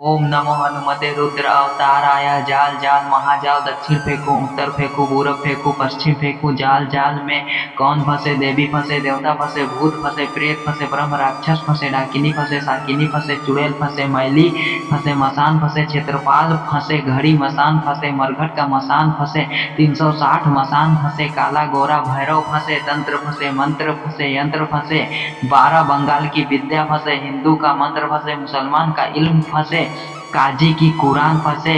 ओम नमो हनुमते रुद्र अवताराय। जाल जाल महाजाल, दक्षिण फेंकू उत्तर फेंकू पूरब फेंकू पश्चिम फेंकू। जाल जाल में कौन फंसे, देवी फंसे देवता फंसे भूत फंसे प्रेत फंसे ब्रह्म राक्षस फंसे डाकिनी फंसे साकिनी फंसे चुड़ैल फंसे मैली फंसे मसान फंसे क्षेत्रपाल फंसे घड़ी मसान फंसे मरघट का मसान फंसे 360 मसान फंसे काला गोरा भैरव फंसे तंत्र फंसे मंत्र फंसे यंत्र फंसे 12 बंगाल की विद्या फंसे हिंदू का मंत्र फंसे मुसलमान का इल्म फंसे काजी की कुरान फंसे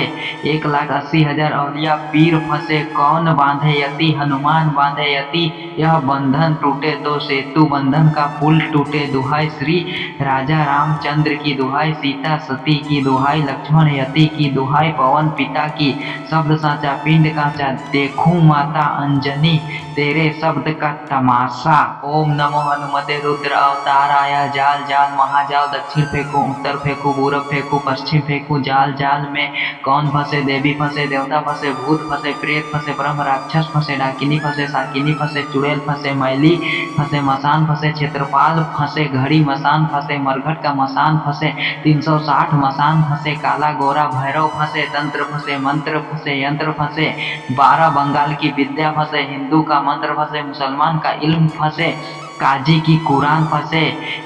1,80,000 औलिया पीर फंसे। कौन बांधे यति, हनुमान बांधे यति। यह बंधन टूटे तो सेतु बंधन का पुल टूटे। दुहाई श्री राजा रामचंद्र की दुहाई, सीता सती की दुहाई, लक्ष्मण यति की दुहाई, पवन पिता की शब्द साचा पिंड काचा। देखूं माता अंजनी तेरे शब्द का तमाशा। ओम नमो हनुमते रुद्र अवताराय। जाल जाल महाजाल, दक्षिण फेंकू उत्तर फेंकू पूरब फेंकू पश्चिम फेंकू। जाल जाल में कौन फंसे, देवी फंसे देवता फंसे भूत फंसे प्रेत फंसे ब्रह्म राक्षस फंसे डाकिनी फंसे साकिनी फंसे चुड़ैल फंसे मैली फंसे मसान फंसे क्षेत्रपाल फंसे घड़ी मसान फंसे मरघट का मसान फंसे 360 मसान फंसे काला गोरा भैरव फंसे तंत्र फंसे मंत्र फंसे यंत्र फंसे 12 बंगाल की विद्या फंसे हिंदू का मंत्र फंसे मुसलमान का इल्म फंसे काजी की कुरान फंसे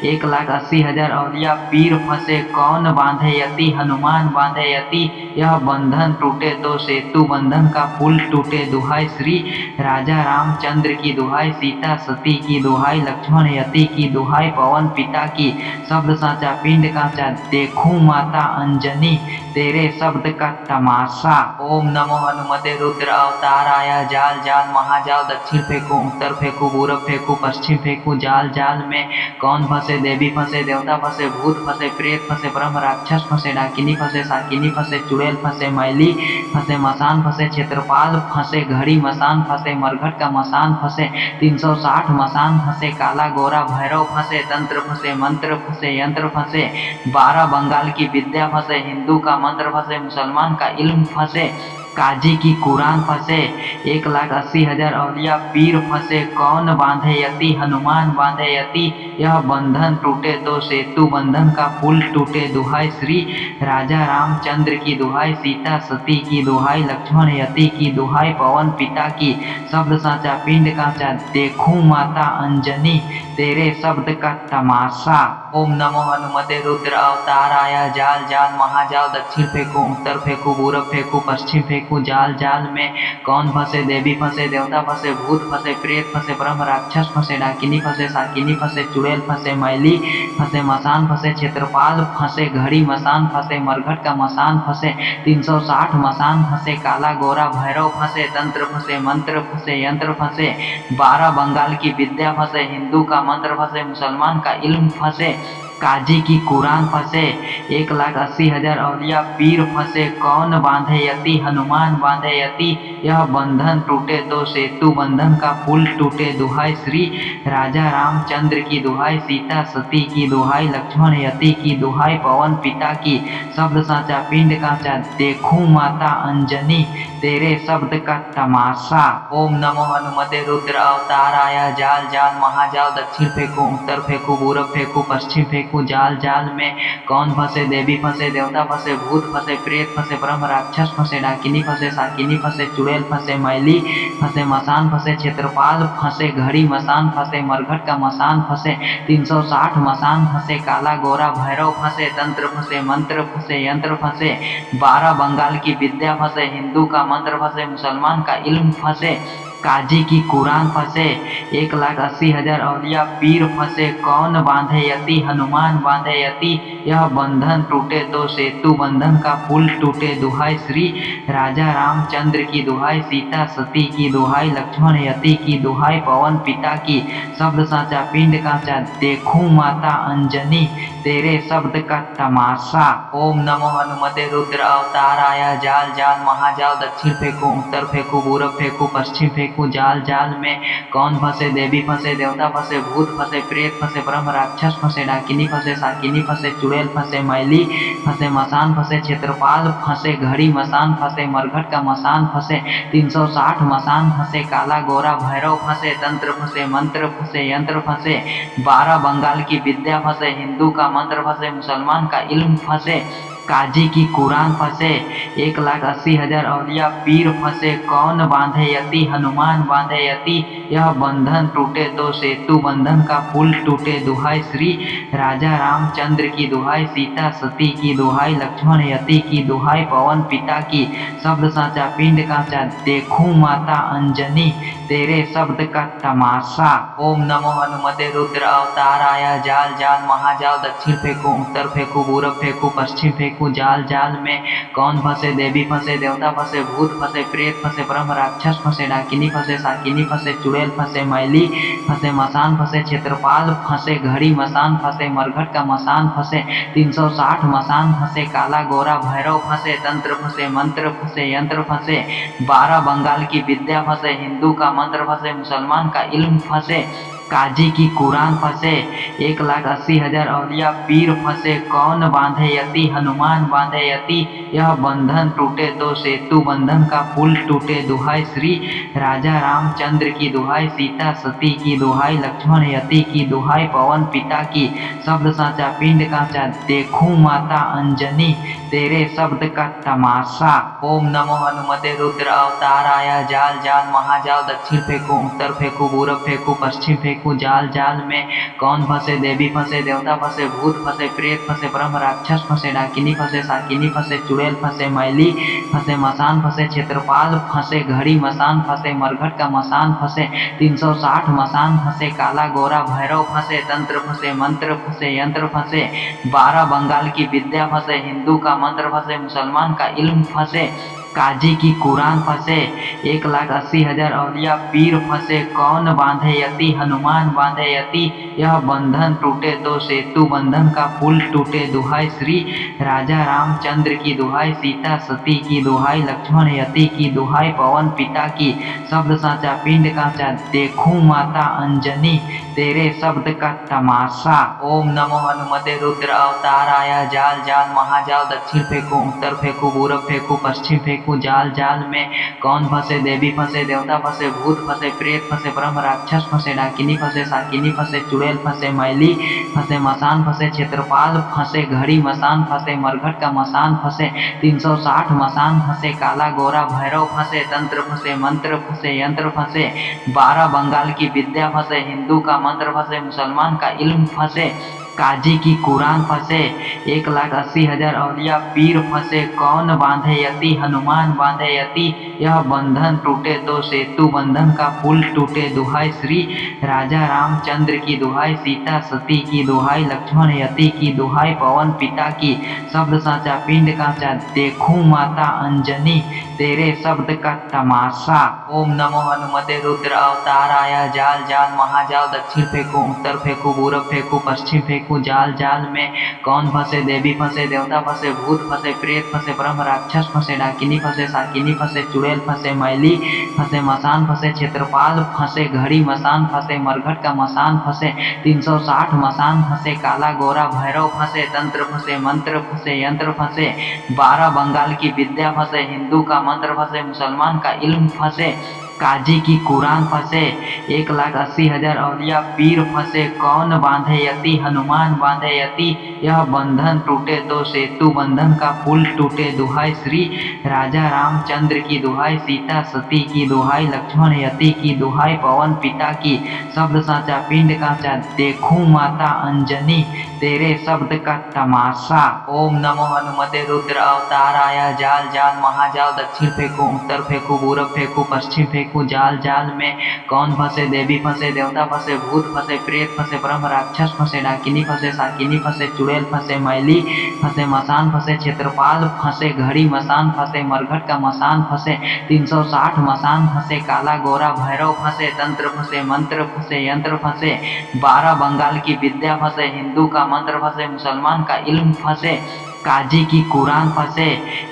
1,80,000 औलिया पीर फंसे। कौन बांधे यति, हनुमान बांधे यति। यह बंधन टूटे तो सेतु बंधन का पुल टूटे। दुहाई श्री राजा रामचंद्र की दुहाई, सीता सती की दुहाई, लक्ष्मण यति की दुहाई, पवन पिता की शब्द साचा पिंड काचा। देखूं माता अंजनी तेरे शब्द का तमाशा। ओम नमो हनुमते रुद्र अवताराय। जाल जाल महाजाल, दक्षिण फेंकू उत्तर फेंकू पूरब फेंकू पश्चिम फेंकू। जाल जाल में कौन फंसे, देवी फंसे देवता फंसे भूत फंसे प्रेत फंसे ब्रह्म राक्षस फंसे डाकिनी फंसे साकिनी फंसे चुड़ैल फंसे मैली फंसे मसान फंसे क्षेत्रपाल फंसे घड़ी मसान फंसे मरघट का मसान फंसे 360 मसान फंसे काला गोरा भैरव फंसे तंत्र फंसे मंत्र फंसे यंत्र फंसे 12 बंगाल की विद्या फंसे हिंदू का मंत्र फंसे मुसलमान का इल्म फंसे काजी की कुरान फंसे 1,80,000 औलिया पीर फंसे। कौन बांधे यति, हनुमान बांधे यति। यह बंधन टूटे तो सेतु बंधन का पुल टूटे। दुहाई श्री राजा रामचंद्र की दुहाई, सीता सती की दुहाई, लक्ष्मण यति की दुहाई, पवन पिता की शब्द साचा पिंड काचा। देखूं माता अंजनी तेरे शब्द का तमाशा। ओम नमो हनुमते रुद्र अवताराय। जाल जाल महाजाल, दक्षिण फेंकू उत्तर फेंकू पूरब फेंकू पश्चिम फेंकू। जाल जाल में कौन फंसे, देवी फंसे देवता फंसे भूत फंसे प्रेत फंसे ब्रह्म राक्षस फंसे डाकिनी फंसे साकिनी फंसे चुड़ैल फंसे मैली फंसे मसान फंसे क्षेत्रपाल फंसे घड़ी मसान फंसे मरघट का मसान फंसे 360 मसान फंसे काला गोरा भैरव फंसे तंत्र फंसे मंत्र फंसे यंत्र फंसे 12 बंगाल की विद्या फंसे हिंदू का मंत्र फंसे मुसलमान का इल्म फंसे काजी की कुरान फंसे 1,80,000 औलिया पीर फंसे। कौन बांधे यति, हनुमान बांधे यति। यह बंधन टूटे तो सेतु बंधन का पुल टूटे। दुहाई श्री राजा रामचंद्र की दुहाई, सीता सती की दुहाई, लक्ष्मण यति की दुहाई, पवन पिता की शब्द साचा पिंड काचा। देखूं माता अंजनी तेरे शब्द का तमाशा। ओम नमो हनुमते रुद्र अवताराय। जाल जाल महाजाल, दक्षिण फेंकू उत्तर फेंकू पूरब फेंकू पश्चिम फेंकू। जाल जाल में कौन फंसे, देवी फंसे देवता फंसे भूत फंसे प्रेत फंसे ब्रह्म राक्षस फंसे डाकिनी फंसे साकिनी फंसे चुड़ैल फंसे मैली फंसे मसान फंसे क्षेत्रपाल फंसे घड़ी मसान फंसे मरघट का मसान फंसे 360 मसान फंसे काला गोरा भैरव फंसे तंत्र फंसे मंत्र फंसे यंत्र फंसे 12 बंगाल की विद्या फंसे हिंदू का मंत्र फंसे मुसलमान का इल्म फंसे काजी की कुरान फंसे 1,80,000 औलिया पीर फंसे। कौन बांधे यति, हनुमान बांधे यति। यह बंधन टूटे तो सेतु बंधन का पुल टूटे। दुहाई श्री राजा रामचंद्र की दुहाई, सीता सती की दुहाई, लक्ष्मण यति की दुहाई, पवन पिता की शब्द साचा पिंड काचा। देखूं माता अंजनी तेरे शब्द का तमाशा। ओम नमो हनुमते रुद्र अवताराय। जाल जाल महाजाल, दक्षिण फेंकू उत्तर फेंकू पूरब फेंकू पश्चिम फेंकू। जाल जाल में कौन फंसे, देवी फंसे देवता फंसे भूत फंसे प्रेत फंसे ब्रह्म राक्षस फंसे डाकिनी फंसे साकिनी फंसे चुड़ैल फंसे मैली फंसे मसान फंसे क्षेत्रपाल फंसे घड़ी मसान फंसे मरघट का मसान फंसे 360 मसान फंसे काला गोरा भैरव फंसे तंत्र फंसे मंत्र फंसे यंत्र फंसे 12 बंगाल की विद्या फंसे हिंदू का मंत्र फंसे मुसलमान का इल्म फंसे काजी की कुरान फंसे 1,80,000 औलिया पीर फंसे कौन बांधे यति हनुमान बांधे यति यह बंधन टूटे तो सेतु बंधन का पुल टूटे दुहाई श्री राजा रामचंद्र की दुहाई सीता सती की दुहाई लक्ष्मण यति की दुहाई पवन पिता की शब्द साचा पिंड काचा देखूं माता अंजनी तेरे शब्द का तमाशा। ओम नमो हनुमते रुद्र अवताराय जाल जाल महाजाल दक्षिण फेंकू उत्तर फेंकू पूरब फेंकू पश्चिम फेंकू जाल जाल में कौन फंसे देवी फंसे देवता फंसे भूत फंसे प्रेत फंसे ब्रह्म राक्षस फंसे डाकिनी फंसे साकिनी फंसे चुड़ैल फंसे मैली फंसे मसान फंसे क्षेत्रपाल फंसे घड़ी मसान फंसे मरघट का मसान फंसे 360 मसान फंसे काला गोरा भैरव फंसे तंत्र फंसे मंत्र फंसे यंत्र फंसे 12 बंगाल की विद्या फंसे हिंदू का मंत्र फंसे मुसलमान का इल्म फंसे काजी की कुरान फंसे 1,80,000 औलिया पीर फंसे कौन बांधे यति हनुमान बांधे यति यह बंधन टूटे तो सेतु बंधन का पुल टूटे दुहाई श्री राजा रामचंद्र की दुहाई सीता सती की दुहाई लक्ष्मण यति की दुहाई पवन पिता की शब्द साचा पिंड काचा देखूं माता अंजनी तेरे शब्द का तमाशा। ओम नमो हनुमते रुद्र अवताराय जाल जाल महाजाल दक्षिण फेंकू उत्तर फेंकू पूरब फेंकू पश्चिम फेंकू जाल जाल में कौन फंसे देवी फंसे देवता फंसे भूत फंसे प्रेत फंसे ब्रह्म राक्षस फंसे डाकिनी फंसे साकिनी फंसे चुड़ैल फंसे मैली फंसे मसान फंसे क्षेत्रपाल फंसे घड़ी मसान फंसे मरघट का मसान फंसे 360 मसान फंसे काला गोरा भैरव फंसे तंत्र फंसे मंत्र फंसे यंत्र फंसे 12 बंगाल की विद्या फंसे हिंदू का मंत्र फंसे मुसलमान का इल्म फंसे काजी की कुरान फंसे 1,80,000 औलिया पीर फंसे कौन बांधे यति हनुमान बांधे यति यह बंधन टूटे तो सेतु बंधन का पुल टूटे दुहाई श्री राजा रामचंद्र की दुहाई सीता सती की दुहाई लक्ष्मण यति की दुहाई पवन पिता की शब्द साचा पिंड काचा देखूं माता अंजनी तेरे शब्द का तमाशा। ओम नमो हनुमते रुद्र अवताराय जाल जाल महाजाल दक्षिण फेंकू उत्तर फेंकू पूरब फेंकू पश्चिम फेंकू जाल जाल में कौन फंसे देवी फंसे देवता फंसे भूत फंसे प्रेत फंसे ब्रह्म राक्षस फंसे डाकिनी फंसे साकिनी फंसे चुड़ैल फंसे मैली फंसे मसान फंसे क्षेत्रपाल फंसे घड़ी मसान फंसे मरघट का मसान फंसे 360 मसान फंसे काला गोरा भैरव फंसे तंत्र फंसे मंत्र फंसे यंत्र फंसे 12 बंगाल की विद्या फंसे हिंदू का मंत्र फंसे मुसलमान का इल्म फंसे काजी की कुरान फंसे 1,80,000 औलिया पीर फंसे कौन बांधे यति हनुमान बांधे यति यह बंधन टूटे तो सेतु बंधन का पुल टूटे दुहाई श्री राजा रामचंद्र की दुहाई सीता सती की दुहाई लक्ष्मण यति की दुहाई पवन पिता की शब्द साचा पिंड काचा देखूं माता अंजनी तेरे शब्द का तमाशा। ओम नमो हनुमते रुद्र अवताराय जाल जाल महाजाल दक्षिण फेंकू उत्तर फेंकू पूरब फेंकू पश्चिम फेंकू जाल जाल में कौन फंसे देवी फंसे देवता फंसे भूत फंसे प्रेत फंसे ब्रह्म राक्षस फंसे डाकिनी फंसे साकिनी फंसे चुड़ैल फंसे मैली फंसे मसान फंसे क्षेत्रपाल फंसे घड़ी मसान फंसे मरघट का मसान फंसे 360 मसान फंसे काला गोरा भैरव फंसे तंत्र फंसे मंत्र फंसे यंत्र फंसे 12 बंगाल की विद्या फंसे हिंदू का मंत्र फंसे मुसलमान का इल्म फंसे काजी की कुरान फंसे 1,80,000 औलिया पीर फंसे कौन बांधे यति हनुमान बांधे यति यह बंधन टूटे तो सेतु बंधन का पुल टूटे दुहाई श्री राजा रामचंद्र की दुहाई सीता सती की दुहाई लक्ष्मण यति की दुहाई पवन पिता की शब्द साचा पिंड काचा देखूं माता अंजनी तेरे शब्द का तमाशा। ओम नमो हनुमते रुद्र अवताराय जाल जाल महाजाल दक्षिण फेंकू उत्तर फेंकू पूरब फेंकू पश्चिम फेंकू जाल जाल में कौन फंसे देवी फंसे देवता फंसे भूत फंसे प्रेत फंसे ब्रह्म राक्षस फंसे डाकिनी फंसे साकिनी फंसे चुड़ैल फंसे मैली फंसे मसान फंसे क्षेत्रपाल फंसे घड़ी मसान फंसे मरघट का मसान फंसे 360 मसान फंसे काला गोरा भैरव फंसे तंत्र फंसे मंत्र फंसे यंत्र फंसे 12 बंगाल की विद्या फंसे हिंदू का मंत्र फंसे मुसलमान का इल्म फंसे काजी की कुरान फंसे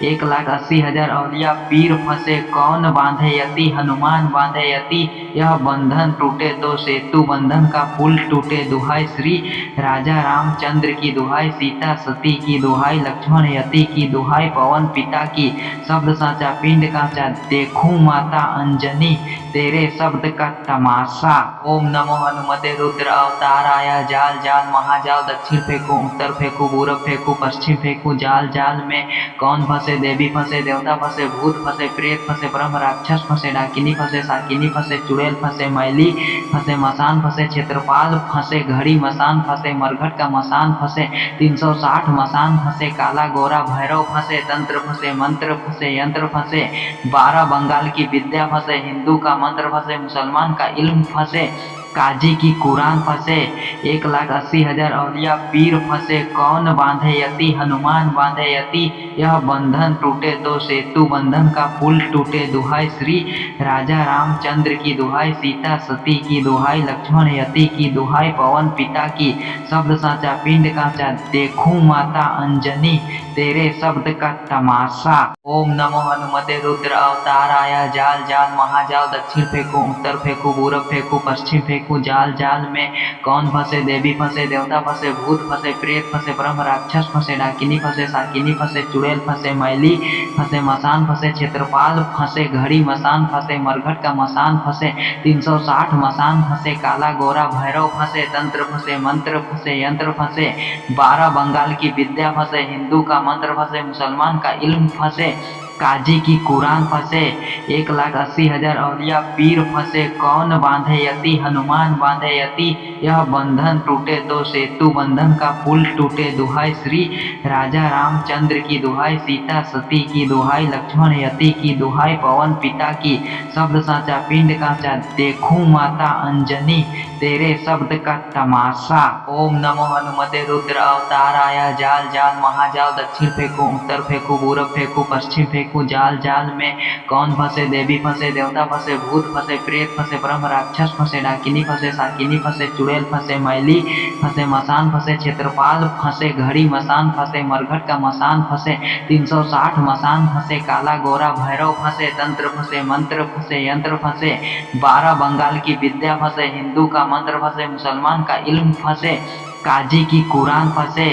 1,80,000 औलिया पीर फंसे कौन बांधे यति हनुमान बांधे यति यह बंधन टूटे तो सेतु बंधन का पुल टूटे। दुहाई श्री राजा रामचंद्र की दुहाई, सीता सती की दुहाई, लक्ष्मण यति की दुहाई, पवन पिता की, शब्द साचा पिंड कांचा, देखूं माता अंजनी तेरे शब्द का तमाशा। ओम नमो हनुमते रुद्र अवताराय। जाल जाल महाजाल, दक्षिण फेंकू उत्तर फेंकू पूरब फेंकू पश्चिम फेंकू। जाल जाल में कौन फंसे, देवी फंसे, देवता फंसे, भूत फंसे, प्रेत फंसे, ब्रह्म राक्षस फंसे, डाकिनी फंसे, साकिनी फंसे, चुड़ैल फंसे, मैली फंसे, मसान फंसे, क्षेत्रपाल फंसे, घड़ी मसान फंसे, मरघट का मसान फंसे, 360 मसान फंसे, काला गोरा भैरव फंसे, तंत्र फंसे, मंत्र फंसे, यंत्र फंसे, 12 बंगाल की विद्या फंसे, हिंदू का मंत्र फंसे, मुसलमान का इल्म फंसे, काजी की कुरान फंसे, 1,80,000 औलिया पीर फंसे, कौन बांधे यति, हनुमान बांधे यति, यह बंधन टूटे तो सेतु बंधन का पुल टूटे। दुहाई श्री राजा रामचंद्र की दुहाई, सीता सती की दुहाई, लक्ष्मण यति की दुहाई, पवन पिता की, शब्द साचा पिंड कांचा, देखूं माता अंजनी तेरे शब्द का तमाशा। ओम नमो हनुमते रुद्र अवताराय। जाल जाल महाजाल, दक्षिण फेंकू उत्तर फेंकू पूरब फेंकू पश्चिम फेंकू। जाल जाल में कौन फंसे, देवी फंसे, देवता फंसे, भूत फंसे, प्रेत फंसे, ब्रह्म राक्षस फंसे, डाकिनी फंसे, साकिनी फंसे, चुड़ैल फंसे, मैली फंसे, मसान फंसे, क्षेत्रपाल फंसे, घड़ी मसान फंसे, मरघट का मसान फंसे, 360 मसान फंसे, काला गोरा भैरव फंसे, तंत्र फंसे, मंत्र फंसे, यंत्र फंसे, 12 बंगाल की विद्या फंसे, हिंदू का मंत्र फंसे, मुसलमान का इल्म फंसे, काजी की कुरान फंसे, 1,80,000 औलिया पीर फंसे, कौन बांधे यति, हनुमान बांधे यति, यह बंधन टूटे तो सेतु बंधन का पुल टूटे। दुहाई श्री राजा रामचंद्र की दुहाई, सीता सती की दुहाई, लक्ष्मण यति की दुहाई, पवन पिता की, शब्द साचा पिंड कांचा, देखूं माता अंजनी तेरे शब्द का तमाशा। ओम नमो हनुमते रुद्र अवताराय। जाल जाल महाजाल, दक्षिण फेंकू उत्तर फेंकू पूरब फेंकू पश्चिम फेंकू। जाल जाल में कौन फंसे, देवी फंसे, देवता फंसे, भूत फंसे, प्रेत फंसे, ब्रह्म राक्षस फंसे, डाकिनी फंसे, साकिनी फंसे, चुड़ैल फंसे, मैली फंसे, मसान फंसे, क्षेत्रपाल फंसे, घड़ी मसान फंसे, मरघट का मसान फंसे, 360 मसान फंसे, काला गोरा भैरव फंसे, तंत्र फंसे, मंत्र फंसे, यंत्र फंसे, 12 बंगाल की विद्या फंसे, हिंदू का मंत्र फंसे, मुसलमान का इल्म फंसे, काजी की कुरान फंसे,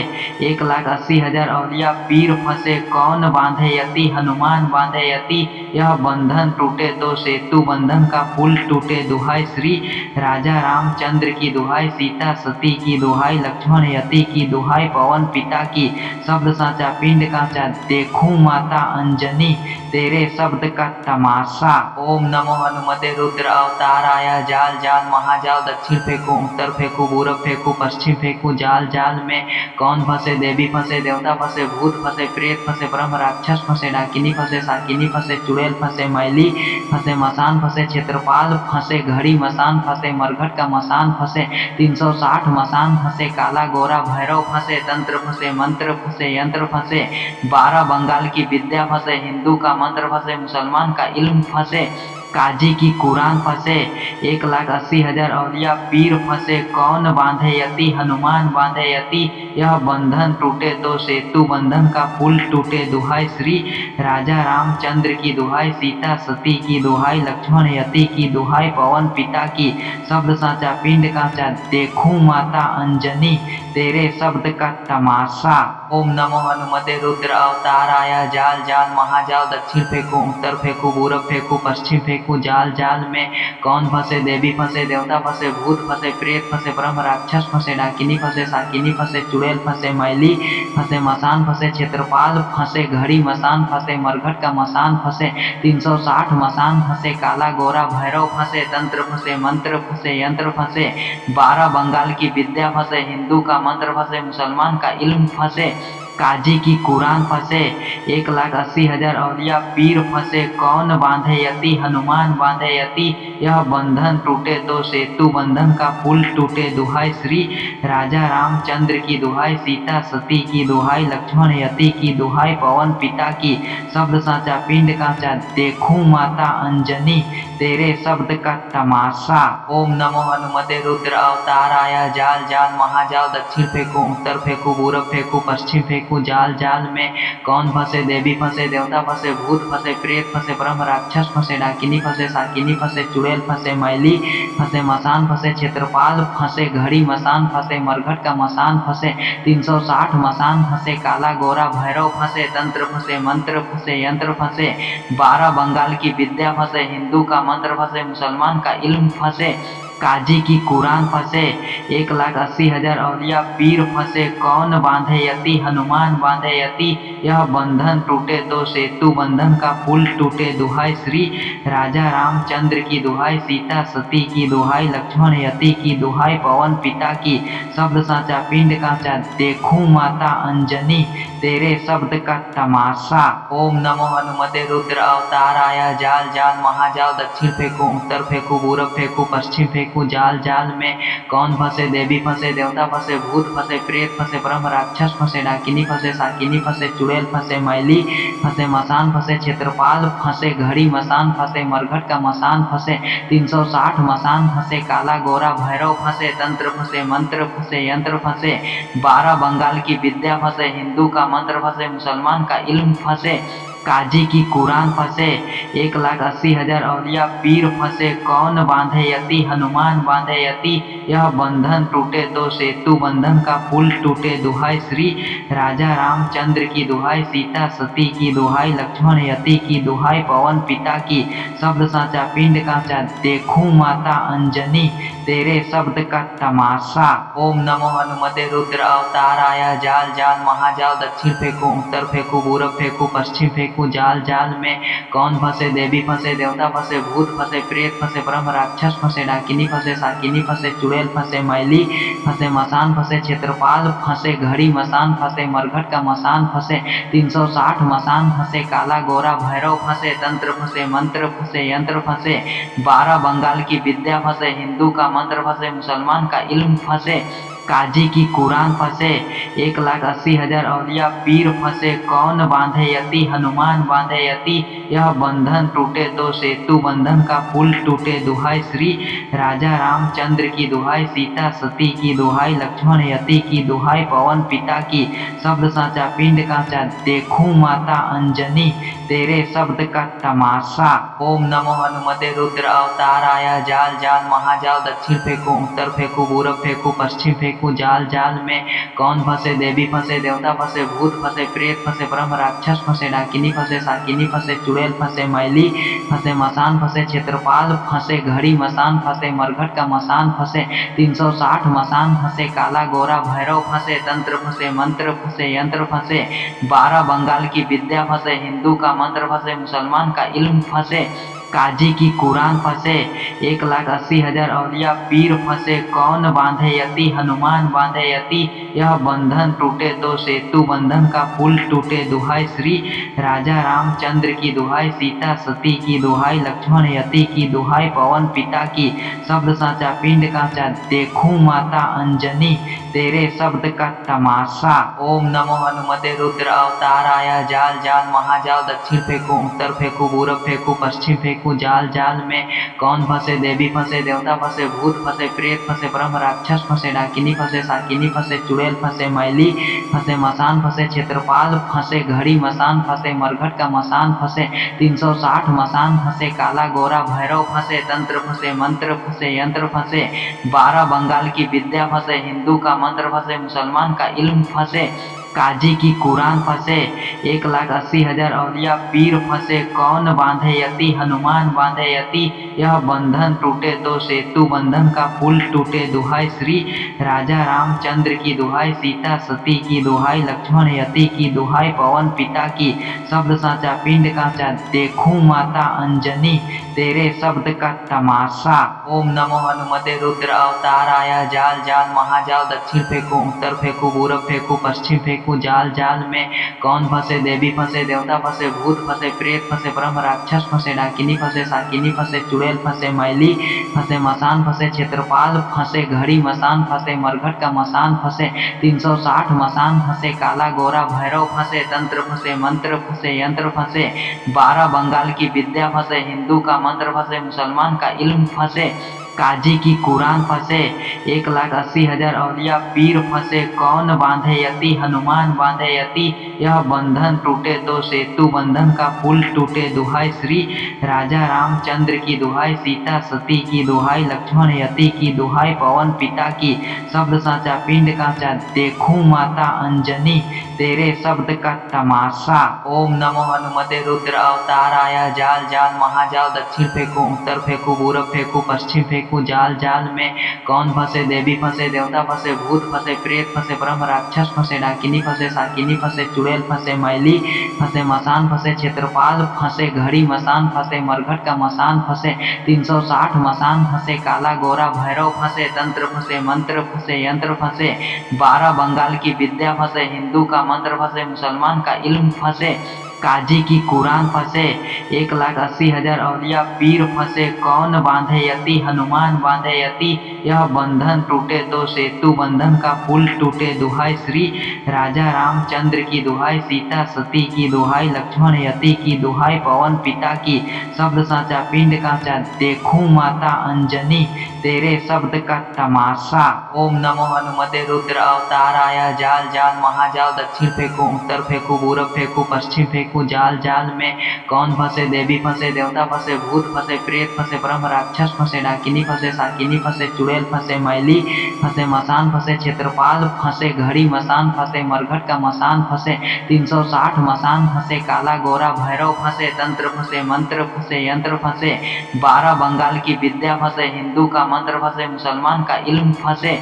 1,80,000 औलिया पीर फंसे, कौन बांधे यति, हनुमान बांधे यति, यह बंधन टूटे तो सेतु बंधन का पुल टूटे। दुहाई श्री राजा रामचंद्र की दुहाई, सीता सती की दुहाई, लक्ष्मण यति की दुहाई, पवन पिता की, शब्द साचा पिंड कांचा, देखूं माता अंजनी तेरे शब्द का तमाशा। ओम नमो हनुमते रुद्र अवताराय। जाल जाल महाजाल, दक्षिण फेंकू उत्तर फेंकू पूरब फेंकू पश्चिम फेंकू। जाल जाल में कौन फंसे, देवी फंसे, देवता फंसे, भूत फंसे, प्रेत फंसे, ब्रह्म राक्षस फंसे, डाकिनी फंसे, साकिनी फंसे, चुड़ैल फंसे, मैली फंसे, मसान फंसे, क्षेत्रपाल फंसे, घड़ी मसान फंसे, मरघट का मसान फंसे, 360 मसान फंसे, काला गोरा भैरव फंसे, तंत्र फंसे, मंत्र फंसे, यंत्र फंसे, 12 बंगाल की विद्या फंसे, हिंदू का मंत्र फंसे, मुसलमान का इल्म फंसे, काजी की कुरान फंसे, 1,80,000 औलिया पीर फंसे, कौन बांधे यति, हनुमान बांधे यति, यह बंधन टूटे तो सेतु बंधन का पुल टूटे। दुहाई श्री राजा रामचंद्र की दुहाई, सीता सती की दुहाई, लक्ष्मण यति की दुहाई, पवन पिता की, शब्द साचा पिंड कांचा, देखूं माता अंजनी तेरे शब्द का तमाशा। ओम नमो हनुमते रुद्र अवताराय। जाल जाल महाजाल, दक्षिण फेंकू उत्तर फेंकू पूरब फेंकू पश्चिम फेंकू। जाल जाल में कौन फंसे, देवी फंसे, देवता फंसे, भूत फंसे, प्रेत फंसे, ब्रह्म राक्षस फंसे, डाकिनी फंसे, साकिनी फंसे, चुड़ैल फंसे, मैली फंसे, मसान फंसे, क्षेत्रपाल फंसे, घड़ी मसान फंसे, मरघट का मसान फंसे, 360 मसान फंसे, काला गोरा भैरव फंसे, तंत्र फंसे, मंत्र फंसे, यंत्र फंसे, 12 बंगाल की विद्या फंसे, हिंदू का मंत्र फंसे, मुसलमान का इल्म फंसे, काजी की कुरान फंसे, 1,80,000 औलिया पीर फंसे, कौन बांधे यति, हनुमान बांधे यति, यह बंधन टूटे तो सेतु बंधन का पुल टूटे। दुहाई श्री राजा रामचंद्र की दुहाई, सीता सती की दुहाई, लक्ष्मण यति की दुहाई, पवन पिता की, शब्द साचा पिंड कांचा, देखूं माता अंजनी तेरे शब्द का तमाशा। ओम नमो हनुमते रुद्र अवताराय। जाल जाल महाजाल, दक्षिण फेंकू उत्तर फेंकू पूरब फेंकू पश्चिम फेंकू। फेंकू जाल जाल में कौन फंसे देवी फंसे देवता फंसे भूत फंसे प्रेत फंसे ब्रह्म राक्षस फंसे डाकिनी फंसे साकिनी फंसे चुड़ैल फंसे मैली फंसे मसान फंसे क्षेत्रपाल फंसे घड़ी मसान फंसे मरघट का मसान फंसे 360 मसान फंसे काला गोरा भैरव फंसे तंत्र फंसे मंत्र फंसे यंत्र फंसे 12 बंगाल की विद्या फंसे हिंदू का मंत्र फंसे मुसलमान का इल्म फंसे काजी की कुरान फंसे 1,80,000 औलिया पीर फंसे कौन बांधे यति हनुमान बांधे यति यह बंधन टूटे तो सेतु बंधन का पुल टूटे दुहाई श्री राजा रामचंद्र की दुहाई सीता सती की दुहाई लक्ष्मण यति की दुहाई पवन पिता की शब्द साचा पिंड काचा देखूं माता अंजनी तेरे शब्द का तमाशा। ओम नमो हनुमते रुद्र अवताराय जाल जाल महाजाल दक्षिण फेंकू उत्तर फेंकू पूरब फेंकू पश्चिम फेंकू जाल जाल में कौन फंसे देवी फंसे देवता फंसे भूत फंसे प्रेत फंसे ब्रह्म राक्षस फंसे डाकिनी फंसे साकिनी फंसे चुड़ैल फंसे मैली फंसे मसान फंसे क्षेत्रपाल फंसे घड़ी मसान फंसे मरघट का मसान फंसे 360 मसान फंसे काला गोरा भैरव फंसे तंत्र फंसे मंत्र फंसे यंत्र फंसे 12 बंगाल की विद्या फंसे हिंदू का मंत्र फंसे मुसलमान का इल्म फंसे काजी की कुरान फंसे 1,80,000 औलिया पीर फंसे कौन बांधे यति हनुमान बांधे यति यह बंधन टूटे तो सेतु बंधन का पुल टूटे दुहाई श्री राजा रामचंद्र की दुहाई सीता सती की दुहाई लक्ष्मण यति की दुहाई पवन पिता की शब्द साचा पिंड काचा देखूं माता अंजनी तेरे शब्द का तमाशा। ओम नमो हनुमते रुद्र अवताराय जाल जाल महाजाल दक्षिण फेंकू उत्तर फेंकू पूरब फेंकू पश्चिम फेंकू जाल जाल में कौन फंसे देवी फंसे देवता फंसे भूत फंसे प्रेत फंसे ब्रह्म राक्षस फंसे डाकिनी फंसे साकिनी फंसे चुड़ैल फंसे मैली फंसे मसान फंसे क्षेत्रपाल फंसे घड़ी मसान फंसे मरघट का मसान फंसे 360 मसान फंसे काला गोरा भैरव फंसे तंत्र फंसे मंत्र फंसे यंत्र फंसे 12 बंगाल की विद्या फंसे हिंदू का मंत्र फंसे मुसलमान का इल्म फंसे काजी की कुरान फंसे 1,80,000 औलिया पीर फंसे कौन बांधे यति हनुमान बांधे यति यह बंधन टूटे तो सेतु बंधन का पुल टूटे दुहाई श्री राजा रामचंद्र की दुहाई सीता सती की दुहाई लक्ष्मण यति की दुहाई पवन पिता की शब्द साचा पिंड काचा देखूं माता अंजनी तेरे शब्द का तमाशा। ओम नमो हनुमते रुद्र अवताराय जाल जाल महाजाल दक्षिण फेंकू उत्तर फेंकू पूरब फेंकू पश्चिम फेंकू जाल जाल में कौन फंसे देवी फंसे देवता फंसे भूत फंसे प्रेत फंसे ब्रह्म राक्षस फंसे डाकिनी फंसे साकिनी फंसे चुड़ैल फंसे मैली फंसे मसान फंसे क्षेत्रपाल फंसे घड़ी मसान फंसे मरघट का मसान फंसे 360 मसान फंसे काला गोरा भैरव फंसे तंत्र फंसे मंत्र फंसे यंत्र फंसे 12 बंगाल की विद्या फंसे हिंदू का मंत्र फंसे मुसलमान का इल्म फंसे काजी की कुरान फंसे 1,80,000 औलिया पीर फंसे कौन बांधे यति हनुमान बांधे यति यह बंधन टूटे तो सेतु बंधन का पुल टूटे दुहाई श्री राजा रामचंद्र की दुहाई सीता सती की दुहाई लक्ष्मण यति की दुहाई पवन पिता की शब्द साचा पिंड काचा देखूं माता अंजनी तेरे शब्द का तमाशा। ओम नमो हनुमते रुद्र अवताराय जाल जाल महाजाल दक्षिण फेंकू उत्तर फेंकू पूरब फेंकू पश्चिम फेंकू जाल जाल में कौन फंसे देवी फंसे देवता फंसे भूत फंसे प्रेत फंसे ब्रह्म राक्षस फंसे डाकिनी फंसे साकिनी फंसे चुड़ैल फंसे मैली फंसे मसान फंसे क्षेत्रपाल फंसे घड़ी मसान फंसे मरघट का मसान फंसे 360 मसान फंसे काला गोरा भैरव फंसे तंत्र फंसे मंत्र फंसे यंत्र फंसे 12 बंगाल की विद्या फंसे हिंदू का मंत्र फंसे मुसलमान का इल्म फंसे काजी की कुरान फंसे 1,80,000 औलिया पीर फंसे कौन बांधे यति हनुमान बांधे यति यह बंधन टूटे तो सेतु बंधन का पुल टूटे दुहाई श्री राजा रामचंद्र की दुहाई सीता सती की दुहाई लक्ष्मण यति की दुहाई पवन पिता की शब्द साचा पिंड काचा देखूं माता अंजनी तेरे शब्द का तमाशा। ओम नमो हनुमते रुद्र अवताराय जाल जाल महाजाल दक्षिण फेंकू उत्तर फेंकू पूरब फेंकू पश्चिम फेंकू जाल जाल में कौन फंसे देवी फंसे देवता फंसे भूत फंसे प्रेत फंसे ब्रह्म राक्षस फंसे डाकिनी फंसे साकिनी फंसे चुड़ैल फंसे मैली फंसे मसान फंसे क्षेत्रपाल फंसे घड़ी मसान फंसे मरघट का मसान फंसे 360 मसान फंसे काला गोरा भैरव फंसे तंत्र फंसे मंत्र फंसे यंत्र फंसे 12 बंगाल की विद्या फंसे हिंदू का मंत्र फंसे मुसलमान का इल्म फंसे काजी की कुरान फंसे 1,80,000 औलिया पीर फंसे। कौन बांधे यति हनुमान बांधे यति, यह बंधन टूटे तो सेतु बंधन का पुल टूटे। दुहाई श्री राजा रामचंद्र की दुहाई, सीता सती की दुहाई, लक्ष्मण यति की दुहाई, पवन पिता की शब्द साचा पिंड काचा। देखूं माता अंजनी तेरे शब्द का तमाशा। ओम नमो हनुमते रुद्र अवताराय। जाल जाल महाजाल, दक्षिण फेंकू उत्तर फेंकू पूरब फेंकू पश्चिम फेंकू। जाल जाल में कौन फंसे, देवी फंसे देवता फंसे, भूत फंसे प्रेत फंसे, ब्रह्म राक्षस फंसे, डाकिनी फंसे साकिनी फंसे, चुड़ैल फंसे, मैली फंसे, मसान फंसे, क्षेत्रपाल फंसे, घड़ी मसान फंसे, मरघट का मसान फंसे, 360 मसान फंसे, काला गोरा भैरव फंसे, तंत्र फंसे मंत्र फंसे, यंत्र फंसे, 12 बंगाल की विद्या फंसे, हिंदू का मंत्र फंसे, मुसलमान का इल्म फंसे, काजी की कुरान फंसे 1,80,000 औलिया पीर फंसे। कौन बांधे यति हनुमान बांधे यति, यह बंधन टूटे तो सेतु बंधन का पुल टूटे। दुहाई श्री राजा रामचंद्र की दुहाई, सीता सती की दुहाई, लक्ष्मण यति की दुहाई, पवन पिता की शब्द साचा पिंड काचा। देखूं माता अंजनी तेरे शब्द का तमाशा। ओम नमो हनुमते रुद्र अवताराय। जाल जाल महाजाल, दक्षिण फेंकू उत्तर फेंकू पूरब फेंकू पश्चिम फेंकू। जाल जाल में कौन फंसे, देवी फंसे देवता फंसे, भूत फंसे प्रेत फंसे, ब्रह्म राक्षस फंसे, डाकिनी फंसे साकिनी फंसे, चुड़ैल फंसे, मैली फंसे, मसान फंसे, क्षेत्रपाल फंसे, घड़ी मसान फंसे, मरघट का मसान फंसे, 360 मसान फंसे, काला गोरा भैरव फंसे, तंत्र फंसे मंत्र फंसे, यंत्र फंसे, 12 बंगाल की विद्या फंसे, हिंदू का मंत्र फंसे, मुसलमान का इल्म फंसे,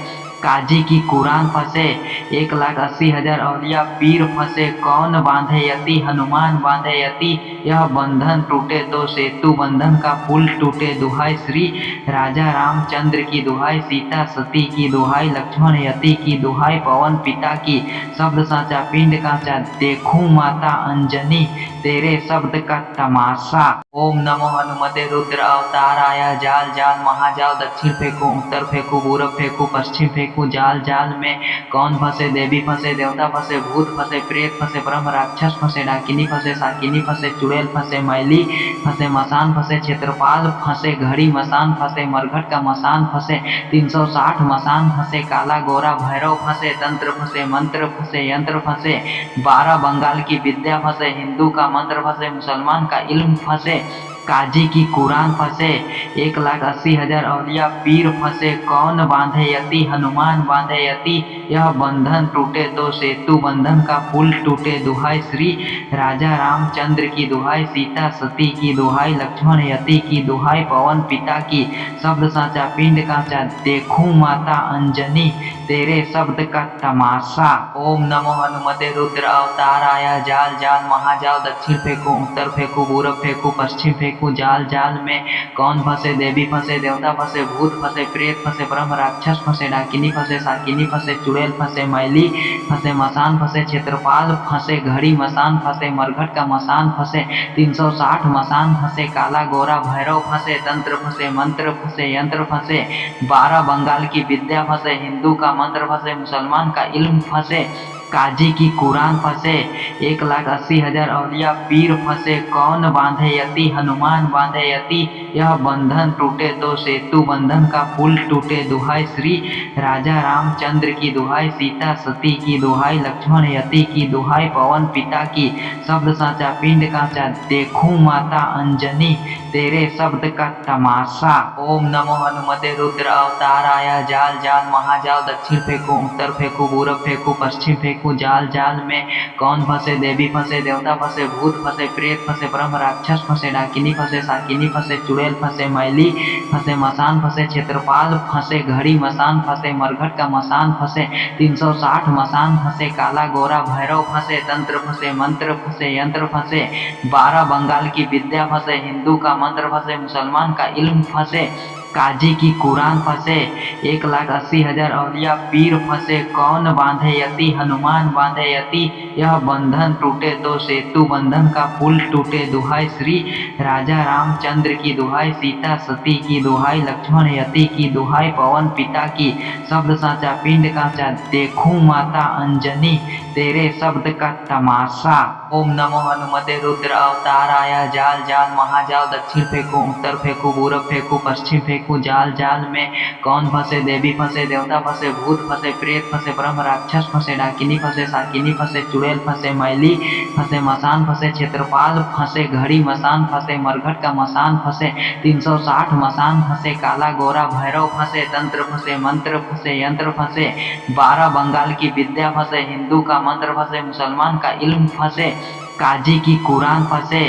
काजी की कुरान फंसे 1,80,000 औलिया पीर फंसे। कौन बांधे यति हनुमान बांधे यति, यह बंधन टूटे तो सेतु बंधन का पुल टूटे। दुहाई श्री राजा रामचंद्र की दुहाई, सीता सती की दुहाई, लक्ष्मण यति की दुहाई, पवन पिता की शब्द साचा पिंड काचा। देखूं माता अंजनी तेरे शब्द का तमाशा। ओम नमो हनुमते रुद्र अवताराय। जाल जाल महाजाल, दक्षिण फेंकू उत्तर फेंकू पूरब फेंकू पश्चिम फेंकू। जाल जाल में कौन फंसे, देवी फंसे देवता फंसे, भूत फंसे प्रेत फंसे, ब्रह्म राक्षस फंसे, डाकिनी फंसे साकिनी फंसे, चुड़ैल फंसे, मैली फंसे, मसान फंसे, क्षेत्रपाल फंसे, घड़ी मसान फंसे, मरघट का मसान फंसे, 360 मसान फंसे, काला गोरा भैरव फंसे, तंत्र फंसे मंत्र फंसे, यंत्र फंसे, 12 बंगाल की विद्या फंसे, हिंदू का मंत्र फंसे, मुसलमान का इल्म फंसे, काजी की कुरान फंसे 1,80,000 औलिया पीर फंसे। कौन बांधे यति हनुमान बांधे यति, यह बंधन टूटे तो सेतु बंधन का पुल टूटे। दुहाई श्री राजा रामचंद्र की दुहाई, सीता सती की दुहाई, लक्ष्मण यति की दुहाई, पवन पिता की शब्द साचा पिंड काचा। देखूं माता अंजनी तेरे शब्द का तमाशा। ओम नमो हनुमते रुद्र अवताराय। जाल जाल महाजाल, दक्षिण फेंकू उत्तर फेंकू पूरब फेंकू पश्चिम फेंकू। जाल जाल में कौन फंसे, देवी फंसे देवता फंसे, भूत फंसे प्रेत फंसे, ब्रह्म राक्षस फंसे, डाकिनी फंसे साकिनी फंसे, चुड़ैल फंसे, मैली फंसे, मसान फंसे, क्षेत्रपाल फंसे, घड़ी मसान फंसे, मरघट का मसान फंसे, 360 मसान फंसे, काला गोरा भैरव फंसे, तंत्र फंसे मंत्र फंसे, यंत्र फंसे, 12 बंगाल की विद्या फंसे, हिंदू का मंत्र फंसे, मुसलमान का इल्म फंसे, काजी की कुरान फंसे 1,80,000 औलिया पीर फंसे। कौन बांधे यति हनुमान बांधे यति, यह बंधन टूटे तो सेतु बंधन का पुल टूटे। दुहाई श्री राजा रामचंद्र की दुहाई, सीता सती की दुहाई, लक्ष्मण यति की दुहाई, पवन पिता की शब्द साचा पिंड काचा। देखूं माता अंजनी तेरे शब्द का तमाशा। ओम नमो हनुमते रुद्र अवताराय। जाल जाल महाजाल, दक्षिण फेंकू उत्तर फेंकू पूरब फेंकू पश्चिम फेंकू। जाल जाल में कौन फंसे, देवी फंसे देवता फंसे, भूत फंसे प्रेत फंसे, ब्रह्म राक्षस फंसे, डाकिनी फंसे साकिनी फंसे, चुड़ैल फंसे, मैली फंसे, मसान फंसे, क्षेत्रपाल फंसे, घड़ी मसान फंसे, मरघट का मसान फंसे, 360 मसान फंसे, काला गोरा भैरव फंसे, तंत्र फंसे मंत्र फंसे, यंत्र फंसे, 12 बंगाल की विद्या फंसे, हिंदू का मंत्र फंसे, मुसलमान का इल्म फंसे, काजी की कुरान फंसे 1,80,000 औलिया पीर फंसे। कौन बांधे यति हनुमान बांधे यति, यह बंधन टूटे तो सेतु बंधन का पुल टूटे। दुहाई श्री राजा रामचंद्र की दुहाई, सीता सती की दुहाई, लक्ष्मण यति की दुहाई, पवन पिता की शब्द साचा पिंड काचा। देखूं माता अंजनी तेरे शब्द का तमाशा। ओम नमो हनुमते रुद्र अवताराय। जाल जाल महाजाल, दक्षिण फेंकू उत्तर फेंकू पूरब फेंकू पश्चिम फेंकू। फेंकू जाल जाल में कौन फंसे देवी फंसे देवता फंसे भूत फंसे प्रेत फंसे ब्रह्म राक्षस फंसे डाकिनी फंसे साकिनी फंसे चुड़ैल फंसे मैली फंसे मसान फंसे क्षेत्रपाल फंसे घड़ी मसान फंसे मरघट का मसान फंसे 360 मसान फंसे काला गोरा भैरव फंसे तंत्र फंसे मंत्र फंसे यंत्र फंसे 12 बंगाल की विद्या फंसे हिंदू का मंत्र फंसे मुसलमान का इल्म फंसे काजी की कुरान फंसे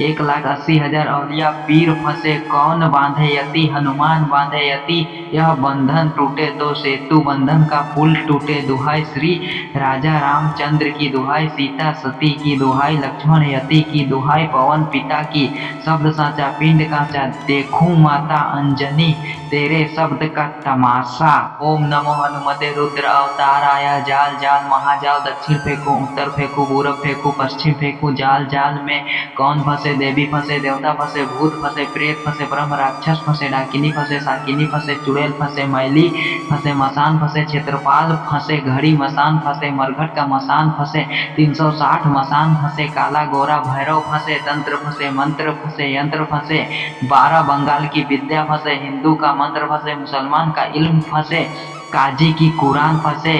1,80,000 औलिया पीर फंसे कौन बांधे यति हनुमान बांधे यति यह बंधन टूटे तो सेतु बंधन का पुल टूटे दुहाई श्री राजा रामचंद्र की दुहाई सीता सती की दुहाई लक्ष्मण यति की दुहाई पवन पिता की शब्द साचा पिंड काचा देखूं माता अंजनी तेरे शब्द का तमाशा। ओम नमो हनुमते रुद्र अवताराय जाल जाल महाजाल दक्षिण फेंकू उत्तर फेंकू पूरब फेंकू पश्चिम फेंकू जाल जाल में कौन फंसे देवी फंसे देवता फंसे भूत फंसे प्रेत फंसे ब्रह्म राक्षस फंसे डाकिनी फंसे साकिनी फंसे चुड़ैल फंसे मैली फंसे मसान फंसे क्षेत्रपाल फंसे घड़ी मसान फंसे मरघट का मसान फंसे 360 मसान फंसे काला गोरा भैरव फंसे तंत्र फंसे मंत्र फंसे यंत्र फंसे 12 बंगाल की विद्या फंसे हिंदू का मंत्र फंसे मुसलमान का इल्म फंसे काजी की कुरान फंसे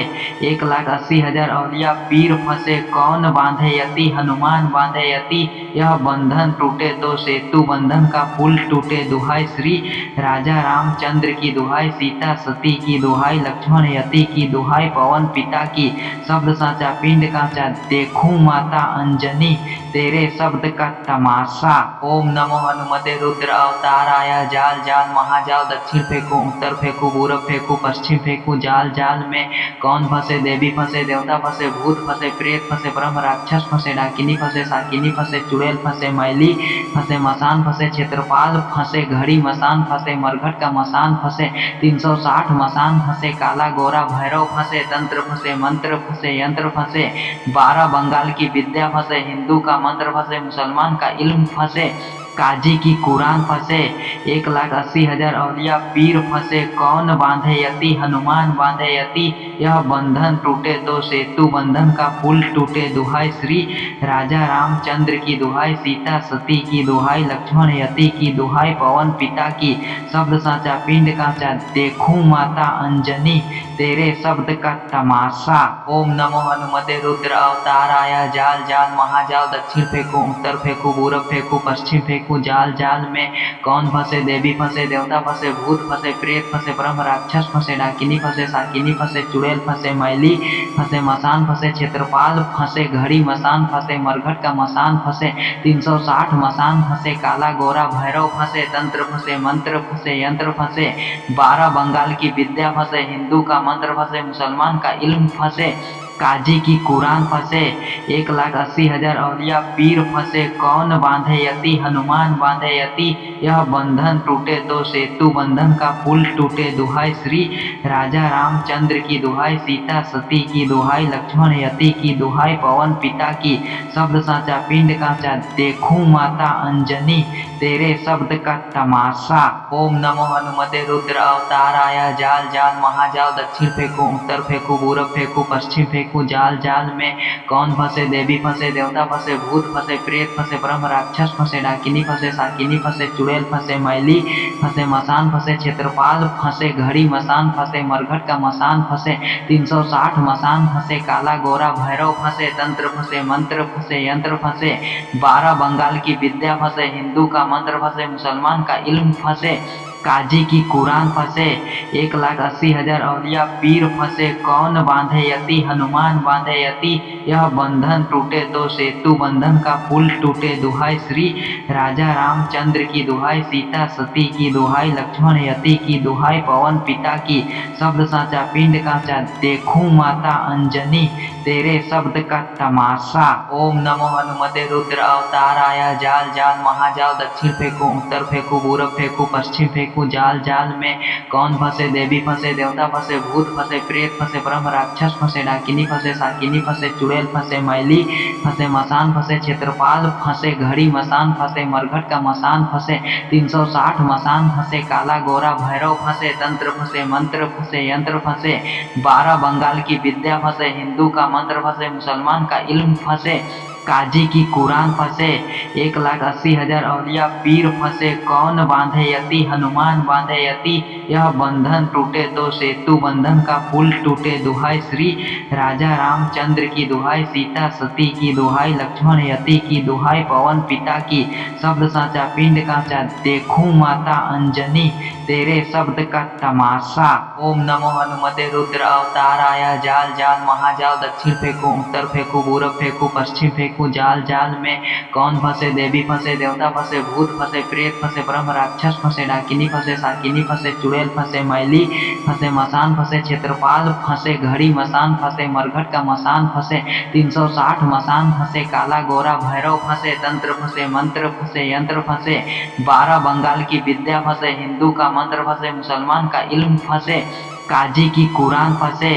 1,80,000 औलिया पीर फंसे कौन बांधे यति हनुमान बांधे यति यह बंधन टूटे तो सेतु बंधन का पुल टूटे दुहाई श्री राजा रामचंद्र की दुहाई सीता सती की दुहाई लक्ष्मण यति की दुहाई पवन पिता की शब्द साचा पिंड काचा देखूं माता अंजनी तेरे शब्द का तमाशा। ओम नमो हनुमते रुद्र अवताराय जाल जाल महाजाल दक्षिण फेंकू उत्तर फेंकू पूरब फेंकू पश्चिम फेंकू जाल जाल में कौन फंसे देवी फंसे देवता फंसे भूत फंसे प्रेत फंसे ब्रह्म राक्षस फंसे डाकिनी फंसे साकिनी फंसे चुड़ैल फंसे मैली फंसे मसान फंसे क्षेत्रपाल फंसे घड़ी मसान फंसे मरघट का मसान फंसे 360 मसान फंसे काला गोरा भैरव फंसे तंत्र फंसे मंत्र फंसे यंत्र फंसे 12 बंगाल की विद्या फंसे हिंदू का मंत्र फंसे मुसलमान का इल्म फंसे काजी की कुरान फंसे 1,80,000 औलिया पीर फंसे कौन बांधे यति हनुमान बांधे यति यह बंधन टूटे तो सेतु बंधन का पुल टूटे दुहाई श्री राजा रामचंद्र की दुहाई सीता सती की दुहाई लक्ष्मण यति की दुहाई पवन पिता की शब्द साचा पिंड काचा देखूं माता अंजनी तेरे शब्द का तमाशा। ओम नमो हनुमते रुद्र अवताराय जाल जाल महाजाल दक्षिण फेंकू उत्तर फेंकू पूरब फेंकू पश्चिम फेंकू जाल जाल में कौन फंसे देवी फंसे देवता फंसे भूत फंसे प्रेत फंसे ब्रह्म राक्षस फंसे डाकिनी फंसे साकिनी फंसे चुड़ैल फंसे मैली फंसे मसान फंसे क्षेत्रपाल फंसे घड़ी मसान फंसे मरघट का मसान फंसे 360 मसान फंसे काला गोरा भैरव फंसे तंत्र फंसे मंत्र फंसे यंत्र फंसे 12 बंगाल की विद्या फंसे हिंदू का मंत्र फंसे मुसलमान का इल्म फंसे काजी की कुरान फंसे 1,80,000 औलिया पीर फंसे कौन बांधे यति हनुमान बांधे यति यह बंधन टूटे तो सेतु बंधन का पुल टूटे दुहाई श्री राजा रामचंद्र की दुहाई सीता सती की दुहाई लक्ष्मण यति की दुहाई पवन पिता की शब्द साचा पिंड काचा देखूं माता अंजनी तेरे शब्द का तमाशा। ओम नमो हनुमते रुद्र अवताराय जाल जाल महाजाल दक्षिण फेंकू उत्तर फेंकू पूरब फेंकू पश्चिम फेंकू जाल जाल में कौन फंसे देवी फंसे देवता फंसे भूत फंसे प्रेत फंसे ब्रह्म राक्षस फंसे डाकिनी फंसे साकिनी फंसे चुड़ैल फंसे मैली फंसे मसान फंसे क्षेत्रपाल फंसे घड़ी मसान फंसे मरघट का मसान फंसे 360 मसान फंसे काला गोरा भैरव फंसे तंत्र फंसे मंत्र फंसे यंत्र फंसे 12 बंगाल की विद्या फंसे हिंदू का मंत्र फंसे मुसलमान का इल्म फंसे काजी की कुरान फंसे 1,80,000 औलिया पीर फंसे कौन बांधे यति हनुमान बांधे यति यह बंधन टूटे तो सेतु बंधन का पुल टूटे दुहाई श्री राजा रामचंद्र की दुहाई सीता सती की दुहाई लक्ष्मण यति की दुहाई पवन पिता की शब्द साचा पिंड काचा देखूं माता अंजनी तेरे शब्द का तमाशा। ओम नमो हनुमते रुद्र अवताराय जाल जाल महाजाल दक्षिण फेंकू उत्तर फेंकू पूरब फेंकू पश्चिम फेंकू जाल जाल में कौन फंसे देवी फंसे देवता फंसे भूत फंसे प्रेत फंसे ब्रह्म राक्षस फंसे डाकिनी फंसे साकिनी फंसे चुड़ैल फंसे मैली फंसे मसान फंसे क्षेत्रपाल फंसे घड़ी मसान फंसे मरघट का मसान फंसे 360 मसान फंसे काला गोरा भैरव फंसे तंत्र फंसे मंत्र फंसे यंत्र फंसे 12 बंगाल की विद्या फंसे हिंदू का मंत्र फंसे मुसलमान का इल्म फंसे काजी की कुरान फंसे 1,80,000 औलिया पीर फंसे। कौन बांधे यति, हनुमान बांधे यति। यह बंधन टूटे तो सेतु बंधन का पुल टूटे। दुहाई श्री राजा रामचंद्र की दुहाई, सीता सती की दुहाई, लक्ष्मण यति की दुहाई, पवन पिता की। शब्द साचा पिंड कांचा, देखूं माता अंजनी तेरे शब्द का तमाशा। ओम नमो हनुमते रुद्र अवताराय। जाल जाल महाजाल, दक्षिण फेंकू उत्तर फेंकू पूरब फेंकू पश्चिम फेंकू। जाल जाल में कौन फंसे, देवी फंसे, देवता फंसे, भूत फंसे, प्रेत फंसे, ब्रह्म राक्षस फंसे, डाकिनी फंसे, साकिनी फंसे, चुड़ैल फंसे, मैली फंसे, मसान फंसे, क्षेत्रपाल फंसे, घड़ी मसान फंसे, मरघट का मसान फंसे, 360 मसान फंसे, काला गोरा भैरव फंसे, तंत्र फंसे, मंत्र फंसे, यंत्र फंसे, 12 बंगाल की विद्या फंसे, हिंदू का मंत्र फंसे, मुसलमान का इल्म फंसे, काजी की कुरान फंसे।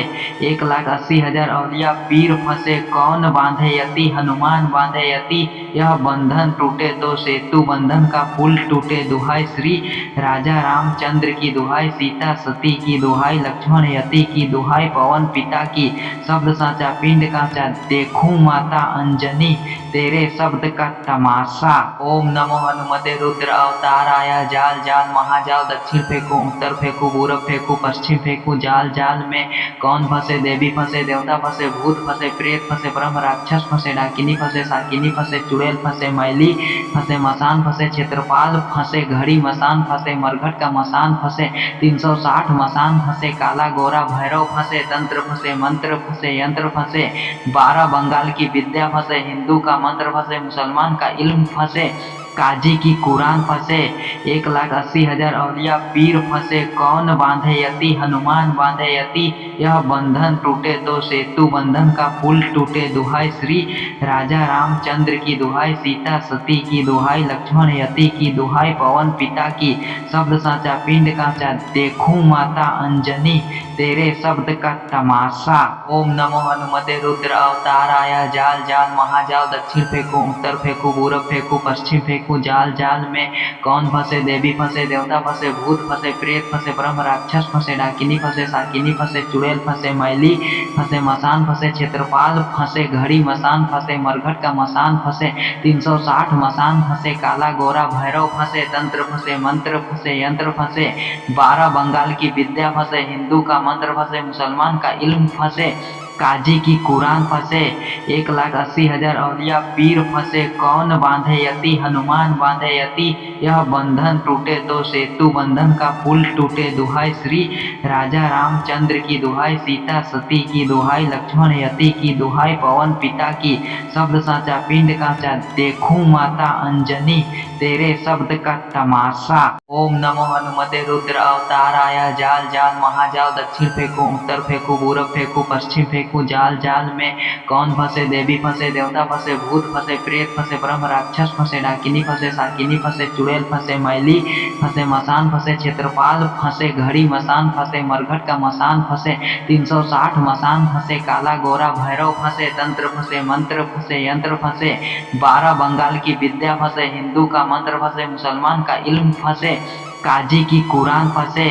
1,80,000 औलिया पीर फंसे। कौन बांधे यति, हनुमान बांधे यति। यह बंधन टूटे तो सेतु बंधन का पुल टूटे। दुहाई श्री राजा रामचंद्र की दुहाई, सीता सती की दुहाई, लक्ष्मण यति की दुहाई, पवन पिता की। शब्द साचा पिंड कांचा, देखूं माता अंजनी तेरे शब्द का तमाशा। ओम नमो हनुमते रुद्र अवताराय। जाल जाल महाजाल, दक्षिण फेंकू उत्तर फेंकू पूरब फेंकू पश्चिम फेंकू। जाल जाल में कौन फंसे, देवी फंसे, देवता फंसे, भूत फंसे, प्रेत फंसे, ब्रह्म राक्षस फंसे, डाकिनी फंसे, साकिनी फंसे, चुड़ैल फंसे, मैली फंसे, मसान फंसे, क्षेत्रपाल फंसे, घड़ी मसान फंसे, मरघट का मसान फंसे, 360 मसान फंसे, काला गोरा भैरव फंसे, तंत्र फंसे, मंत्र फंसे, यंत्र फंसे, 12 बंगाल की विद्या फंसे, हिंदू का मंत्र फंसे, मुसलमान का इल्म फंसे, काजी की कुरान फंसे। 1,80,000 औलिया पीर फंसे। कौन बांधे यति, हनुमान बांधे यति। यह बंधन टूटे तो सेतु बंधन का पुल टूटे। दुहाई श्री राजा रामचंद्र की दुहाई, सीता सती की दुहाई, लक्ष्मण यति की दुहाई, पवन पिता की। शब्द साचा पिंड कांचा, देखूं माता अंजनी तेरे शब्द का तमाशा। ओम नमो हनुमते रुद्र अवताराय। जाल जाल महाजाल, दक्षिण फेंकू उत्तर फेंकू पूरब फेंकू पश्चिम फेंकू। जाल जाल में कौन फंसे, देवी फंसे, देवता फंसे, भूत फंसे, प्रेत फंसे, ब्रह्म राक्षस फंसे, डाकिनी फंसे, साकिनी फंसे, चुड़ैल फंसे, मैली फंसे, मसान फंसे, क्षेत्रपाल फंसे, घड़ी मसान फंसे, मरघट का मसान फंसे, 360 मसान फंसे, काला गोरा भैरव फंसे, तंत्र फंसे, मंत्र फंसे, यंत्र फंसे, 12 बंगाल की विद्या फंसे, हिंदू का मंत्र फंसे, मुसलमान का इल्म फंसे, काजी की कुरान फंसे। 1,80,000 औलिया पीर फंसे। कौन बांधे यति, हनुमान बांधे यति। यह बंधन टूटे तो सेतु बंधन का पुल टूटे। दुहाई श्री राजा रामचंद्र की दुहाई, सीता सती की दुहाई, लक्ष्मण यति की दुहाई, पवन पिता की। शब्द साचा पिंड कांचा, देखूं माता अंजनी तेरे शब्द का तमाशा। ओम नमो हनुमते रुद्र अवताराय। जाल जाल महाजाल, दक्षिण फेंकू उत्तर फेंकू पूरब फेंकू पश्चिम फेंकू। जाल जाल में कौन फंसे, देवी फंसे, देवता फंसे, भूत फंसे, प्रेत फंसे, ब्रह्म राक्षस फंसे, डाकिनी फंसे, साकिनी फंसे, चुड़ैल फंसे, मैली फंसे, मसान फंसे, क्षेत्रपाल फंसे, घड़ी मसान फंसे, मरघट का मसान फंसे, 360 मसान फंसे, काला गोरा भैरव फंसे, तंत्र फंसे, मंत्र फंसे, यंत्र फंसे, 12 बंगाल की विद्या फंसे, हिंदू का मंत्र फंसे, मुसलमान का इल्म फंसे, काजी की कुरान फंसे।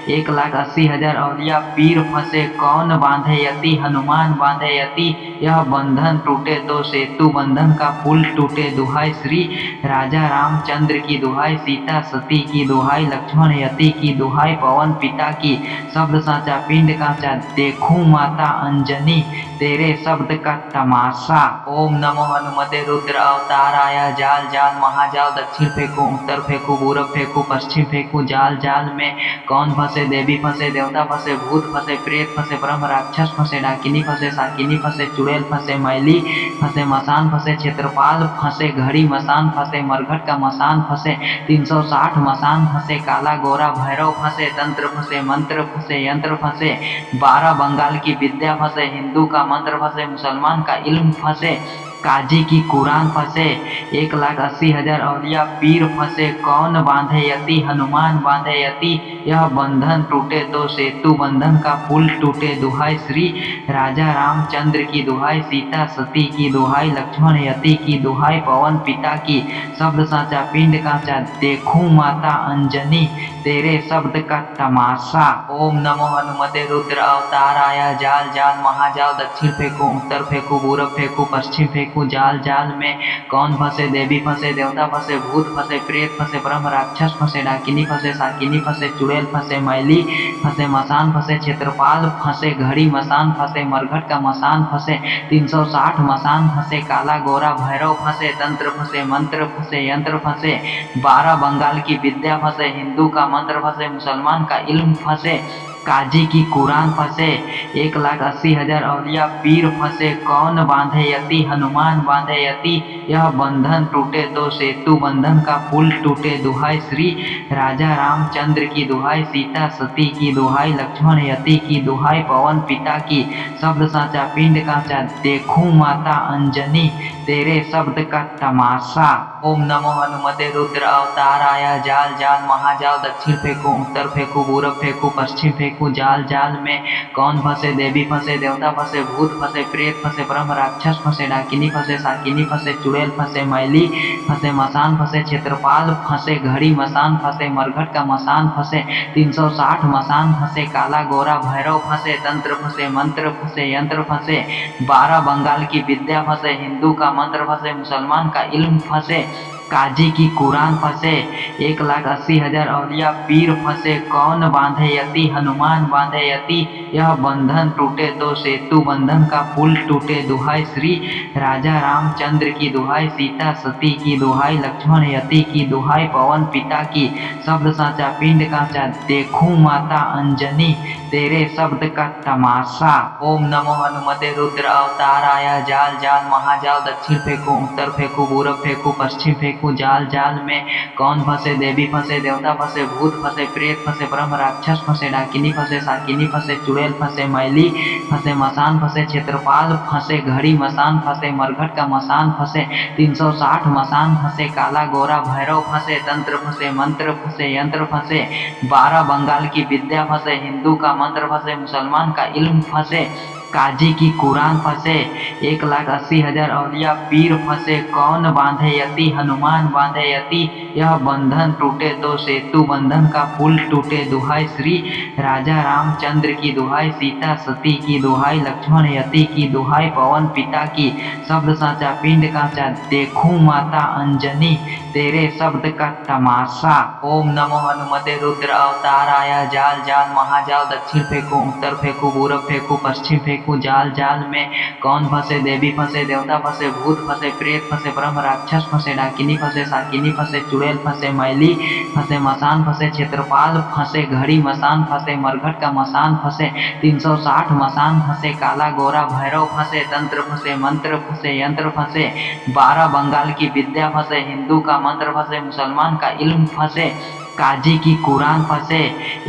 1,80,000 औलिया पीर फंसे। कौन बांधे यति, हनुमान बांधे यति। यह बंधन टूटे तो सेतु बंधन का पुल टूटे। दुहाई श्री राजा रामचंद्र की दुहाई, सीता सती की दुहाई, लक्ष्मण यति की दुहाई, पवन पिता की। शब्द साचा पिंड कांचा, देखूं माता अंजनी तेरे शब्द का तमाशा। ओम नमो हनुमते रुद्र अवताराय। जाल जाल महाजाल, दक्षिण फेंकू उत्तर फेंकू पूरब फेंकू पश्चिम फेंकू। जाल जाल में कौन फंसे, देवी फंसे, देवता फंसे, भूत फंसे, प्रेत फंसे, ब्रह्म राक्षस फंसे, डाकिनी फंसे, साकिनी फंसे, चुड़ैल फंसे, मैली फंसे, मसान फंसे, क्षेत्रपाल फंसे, घड़ी मसान फंसे, मरघट का मसान फंसे, 360 मसान फंसे, काला गोरा भैरव फंसे, तंत्र फंसे, मंत्र फंसे, यंत्र फंसे, 12 बंगाल की विद्या फंसे, हिंदू का मंत्र फंसे, मुसलमान का इल्म फंसे, काजी की कुरान फंसे। 1,80,000 औलिया पीर फंसे। कौन बांधे यति, हनुमान बांधे यति। यह बंधन टूटे तो सेतु बंधन का पुल टूटे। दुहाई श्री राजा रामचंद्र की दुहाई, सीता सती की दुहाई, लक्ष्मण यति की दुहाई, पवन पिता की, शब्द साचा पिंड काचा, देखूं माता अंजनी तेरे शब्द का तमाशा। ओम नमो हनुमते रुद्र अवताराय। जाल जाल महाजाल, दक्षिण फेंकू उत्तर फेंकू पूरब फेंकू पश्चिम फेंकू। जाल जाल में कौन फंसे, देवी फंसे देवता फंसे, भूत फंसे प्रेत फंसे, ब्रह्म राक्षस फंसे, डाकिनी फंसे साकिनी फंसे, चुड़ैल फंसे, मैली फंसे, मसान फंसे, क्षेत्रपाल फंसे, घड़ी मसान फंसे, मरघट का मसान फंसे, 360 मसान फंसे, काला गोरा भैरव फंसे, तंत्र फंसे, मंत्र फंसे, यंत्र फंसे, 12 बंगाल की विद्या फंसे, हिंदू का मंत्र फंसे, मुसलमान का इल्म फंसे, काजी की कुरान फंसे, 1,80,000 औलिया पीर फंसे, कौन बांधे यति, हनुमान बांधे यति, यह बंधन टूटे तो सेतु बंधन का पुल टूटे। दुहाई श्री राजा रामचंद्र की दुहाई, सीता सती की दुहाई, लक्ष्मण यति की दुहाई, पवन पिता की, शब्द साचा पिंड काचा, देखूं माता अंजनी तेरे शब्द का तमाशा। ओम नमो हनुमते रुद्र अवताराय। जाल जाल महाजाल, दक्षिण फेंकू उत्तर फेंकू पूरब फेंकू पश्चिम फेंकू। जाल जाल में कौन फंसे, देवी फंसे देवता फंसे, भूत फंसे प्रेत फंसे, ब्रह्म राक्षस फंसे, डाकिनी फंसे साकिनी फंसे, चुड़ैल फंसे, मैली फंसे, मसान फंसे, क्षेत्रपाल फंसे, घड़ी मसान फंसे, मरघट का मसान फंसे, 360 मसान फंसे, काला गोरा भैरव फंसे, तंत्र फंसे, मंत्र फंसे, यंत्र फंसे, 12 बंगाल की विद्या फंसे, हिंदू का मंत्र फंसे, मुसलमान का इल्म फंसे, काजी की कुरान फंसे, 1,80,000 औलिया पीर फंसे, कौन बांधे यति, हनुमान बांधे यति, यह बंधन टूटे तो सेतु बंधन का पुल टूटे। दुहाई श्री राजा रामचंद्र की दुहाई, सीता सती की दुहाई, लक्ष्मण यति की दुहाई, पवन पिता की, शब्द साचा पिंड काचा, देखूं माता अंजनी तेरे शब्द का तमाशा। ओम नमो हनुमते रुद्र अवताराय। जाल जाल महाजाल, दक्षिण फेंकू उत्तर फेंकू पूरब फेंकू पश्चिम फेंकू। जाल जाल में कौन फंसे, देवी फंसे देवता फंसे, भूत फंसे प्रेत फंसे, ब्रह्म राक्षस फंसे, डाकिनी फंसे साकिनी फंसे, चुड़ैल फंसे, मैली फंसे, मसान फंसे, क्षेत्रपाल फंसे, घड़ी मसान फंसे, मरघट का मसान फंसे, 360 मसान फंसे, काला गोरा भैरव फंसे, तंत्र फंसे, मंत्र फंसे, यंत्र फंसे, 12 बंगाल की विद्या फंसे, हिंदू का मंत्र फंसे, मुसलमान का इल्म फंसे, काजी की कुरान फंसे, 1,80,000 औलिया पीर फंसे, कौन बांधे यति, हनुमान बांधे यति, यह बंधन टूटे तो सेतु बंधन का पुल टूटे। दुहाई श्री राजा रामचंद्र की दुहाई, सीता सती की दुहाई, लक्ष्मण यति की दुहाई, पवन पिता की, शब्द साचा पिंड काचा, देखूं माता अंजनी तेरे शब्द का तमाशा। ओम नमो हनुमते रुद्र अवताराय। जाल जाल महाजाल, दक्षिण फेंकू उत्तर फेंकू पूरब फेंकू पश्चिम फेंकू। जाल जाल में कौन फंसे, देवी फंसे देवता फंसे, भूत फंसे प्रेत फंसे, ब्रह्म राक्षस फंसे, डाकिनी फंसे साकिनी फंसे, चुड़ैल फंसे, मैली फंसे, मसान फंसे, क्षेत्रपाल फंसे, घड़ी मसान फंसे, मरघट का मसान फंसे, 360 मसान फंसे, काला गोरा भैरव फंसे, तंत्र फंसे, मंत्र फंसे, यंत्र फंसे, 12 बंगाल की विद्या फंसे, हिंदू का मंत्र फंसे, मुसलमान का इल्म फंसे, काजी की कुरान फंसे,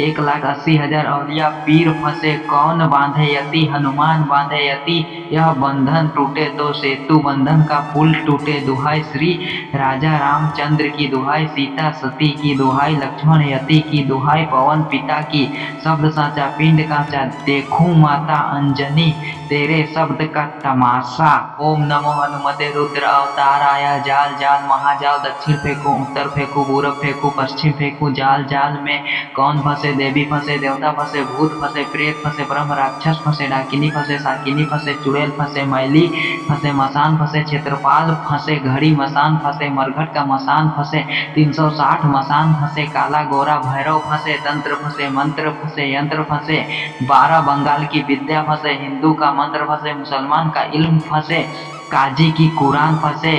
1,80,000 औलिया पीर फंसे, कौन बांधे यति, हनुमान बांधे यति, यह बंधन टूटे तो सेतु बंधन का पुल टूटे। दुहाई श्री राजा रामचंद्र की दुहाई, सीता सती की दुहाई, लक्ष्मण यति की दुहाई, पवन पिता की, शब्द साचा पिंड काचा, देखूं माता अंजनी तेरे शब्द का तमाशा। ओम नमो हनुमते रुद्र अवताराय। जाल जाल महाजाल, दक्षिण फेंकू उत्तर फेंकू पूरब फेंकू पश्चिम फेंकू। जाल जाल में कौन फंसे, देवी फंसे देवता फंसे, भूत फंसे प्रेत फंसे, ब्रह्म राक्षस फंसे, डाकिनी फंसे साकिनी फंसे, चुड़ैल फंसे, मैली फंसे, मसान फंसे, क्षेत्रपाल फंसे, घड़ी मसान फंसे, मरघट का मसान फंसे, 360 मसान फंसे, काला गोरा भैरव फंसे, तंत्र फंसे, मंत्र फंसे, यंत्र फंसे, 12 बंगाल की विद्या फंसे, हिंदू का मंत्र फंसे, मुसलमान का इल्म फंसे, काजी की कुरान फंसे,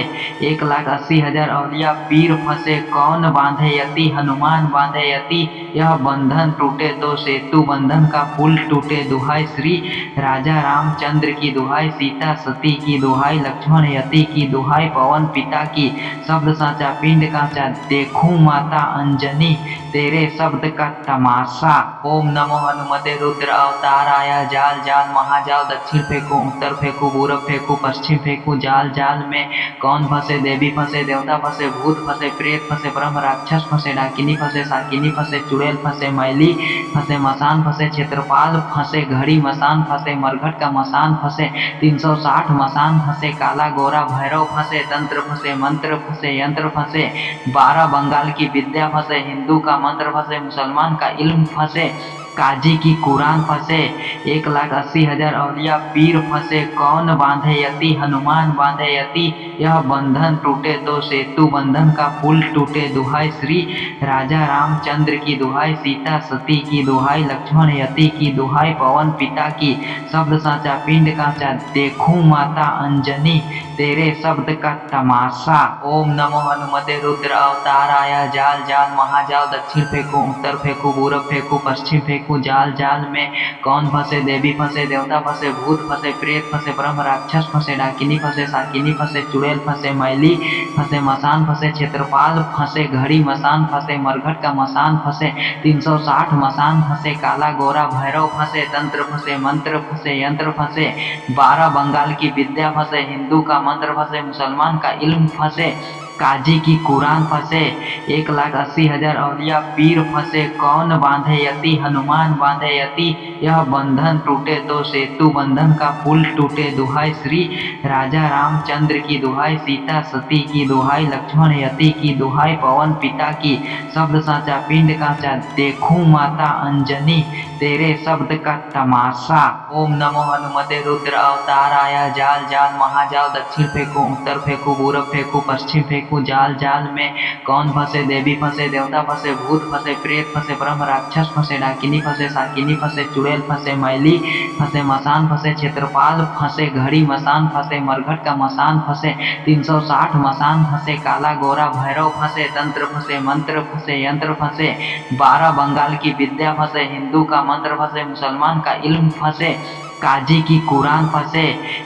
1,80,000 औलिया पीर फंसे, कौन बांधे यति, हनुमान बांधे यति, यह बंधन टूटे तो सेतु बंधन का पुल टूटे। दुहाई श्री राजा रामचंद्र की दुहाई, सीता सती की दुहाई, लक्ष्मण यति की दुहाई, पवन पिता की, शब्द साचा पिंड काचा, देखूं माता अंजनी तेरे शब्द का तमाशा। ओम नमो हनुमते रुद्र अवताराय। जाल जाल महाजाल, दक्षिण फेंकू उत्तर फेंकू पूरब फेंकू पश्चिम फेंकू। फेंकू जाल जाल में कौन फंसे, देवी फंसे, देवता फंसे, भूत फंसे, प्रेत फंसे, ब्रह्म राक्षस फंसे, डाकिनी फंसे, साकिनी फंसे, चुड़ैल फंसे, मैली फंसे, मसान फंसे, क्षेत्रपाल फंसे, घड़ी मसान फंसे, मरघट का मसान फंसे, 360 मसान फंसे, काला गोरा भैरव फंसे, तंत्र फंसे, मंत्र फंसे, यंत्र फंसे, 12 बंगाल की विद्या फंसे, हिंदू का मंत्र फंसे, मुसलमान का इल्म फंसे, काजी की कुरान फंसे, 1,80,000 औलिया पीर फंसे, कौन बांधे यति, हनुमान बांधे यति, यह बंधन टूटे तो सेतु बंधन का पुल टूटे, दुहाई श्री राजा रामचंद्र की दुहाई, सीता सती की दुहाई, लक्ष्मण यति की दुहाई, पवन पिता की, शब्द साचा पिंड काचा, देखूं माता अंजनी तेरे शब्द का तमाशा। ओम नमो हनुमते रुद्र अवताराय, जाल जाल महाजाल, दक्षिण फेंकू, उत्तर फेंकू, पूरब फेंकू, पश्चिम फेंकू, जाल जाल में कौन फंसे, देवी फंसे, देवता फंसे, भूत फंसे, प्रेत फंसे, ब्रह्म राक्षस फंसे, डाकिनी फंसे, साकिनी फंसे, चुड़ैल फंसे, मैली फंसे, मसान फंसे, क्षेत्रपाल फंसे, घड़ी मसान फंसे, मरघट का मसान फंसे, 360 मसान फंसे, काला गोरा भैरव फंसे, तंत्र फंसे, मंत्र फंसे, यंत्र फंसे, 12 बंगाल की विद्या फंसे, हिंदू का मंत्र फंसे, मुसलमान का इल्म फंसे, काजी की कुरान फंसे, 1,80,000 औलिया पीर फंसे, कौन बांधे यति, हनुमान बांधे यति, यह बंधन टूटे तो सेतु बंधन का पुल टूटे, दुहाई श्री राजा रामचंद्र की दुहाई, सीता सती की दुहाई, लक्ष्मण यति की दुहाई, पवन पिता की, शब्द साचा पिंड काचा, देखूं माता अंजनी तेरे शब्द का तमाशा। ओम नमो हनुमते रुद्र अवताराय, जाल जाल महाजाल, दक्षिण फेंकू, उत्तर फेंकू, पूरब फेंकू, पश्चिम फेंकू, जाल जाल में कौन फंसे, देवी फंसे, देवता फंसे, भूत फंसे, प्रेत फंसे, ब्रह्म राक्षस फंसे, डाकिनी फंसे, साकिनी फंसे, चुड़ैल फंसे, मैली फंसे, मसान फंसे, क्षेत्रपाल फंसे, घड़ी मसान फंसे, मरघट का मसान फंसे, 360 मसान फंसे, काला गोरा भैरव फंसे, तंत्र फंसे, मंत्र फंसे, यंत्र फंसे, 12 बंगाल की विद्या फंसे, हिंदू का मंत्र फंसे, मुसलमान का इल्म फंसे, काजी की कुरान फंसे,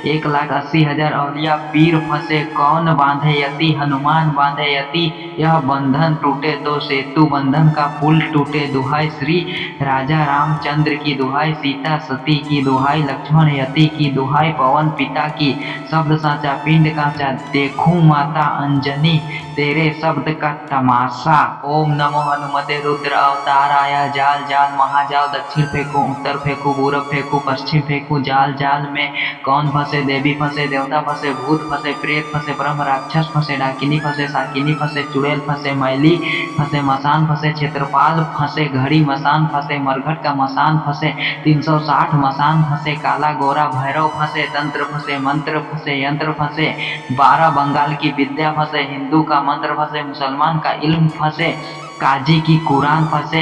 1,80,000 औलिया पीर फंसे, कौन बांधे यति, हनुमान बांधे यति, यह बंधन टूटे तो सेतु बंधन का पुल टूटे, दुहाई श्री राजा रामचंद्र की दुहाई, सीता सती की दुहाई, लक्ष्मण यति की दुहाई, पवन पिता की, शब्द साचा पिंड काचा, देखूं माता अंजनी तेरे शब्द का तमाशा। ओम नमो हनुमते रुद्र अवताराय, जाल जाल महाजाल, दक्षिण फेंकू, उत्तर फेंकू, पूरब फेंकू, पश्चिम फेंकू, जाल जाल में कौन फंसे, देवी फंसे, देवता फंसे, भूत फंसे, प्रेत फंसे, ब्रह्म राक्षस फंसे, डाकिनी फंसे, साकिनी फंसे, चुड़ैल फंसे, मैली फंसे, मसान फंसे, क्षेत्रपाल फंसे, घड़ी मसान फंसे, मरघट का मसान फंसे, 360 मसान फंसे, काला गोरा भैरव फंसे, तंत्र फंसे, मंत्र फंसे, यंत्र फंसे, 12 बंगाल की विद्या फंसे, हिंदू का मंत्र फंसे, मुसलमान का इल्म फंसे, काजी की कुरान फंसे,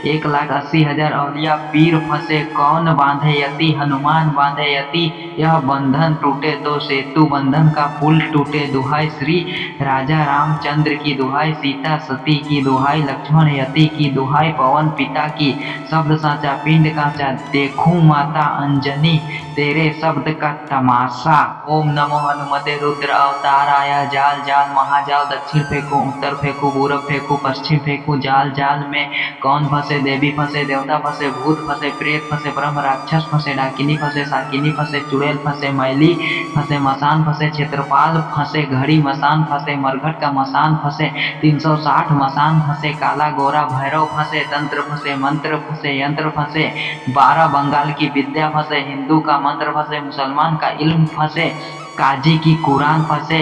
1,80,000 औलिया पीर फंसे, कौन बांधे यति, हनुमान बांधे यति, यह बंधन टूटे तो सेतु बंधन का पुल टूटे, दुहाई श्री राजा रामचंद्र की दुहाई, सीता सती की दुहाई, लक्ष्मण यति की दुहाई, पवन पिता की, शब्द साचा पिंड काचा, देखूं माता अंजनी तेरे शब्द का तमाशा। ओम नमो हनुमते रुद्र अवताराय, जाल जाल महाजाल, दक्षिण फेंकू, उत्तर फेंकू, पूरब फेंकू, पश्चिम फेंकू, जाल जाल में कौन फंसे, देवी फंसे, देवता फंसे, भूत फंसे, प्रेत फंसे, ब्रह्म राक्षस फंसे, डाकिनी फंसे, साकिनी फंसे, चुड़ैल फंसे, मैली फंसे, मसान फंसे, क्षेत्रपाल फंसे, घड़ी मसान फंसे, मरघट का मसान फंसे, 360 मसान फंसे, काला गोरा भैरव फंसे, तंत्र फंसे, मंत्र फंसे, यंत्र फंसे, 12 बंगाल की विद्या फंसे, हिंदू का मंत्र फंसे, मुसलमान का इल्म फंसे, काजी की कुरान फंसे,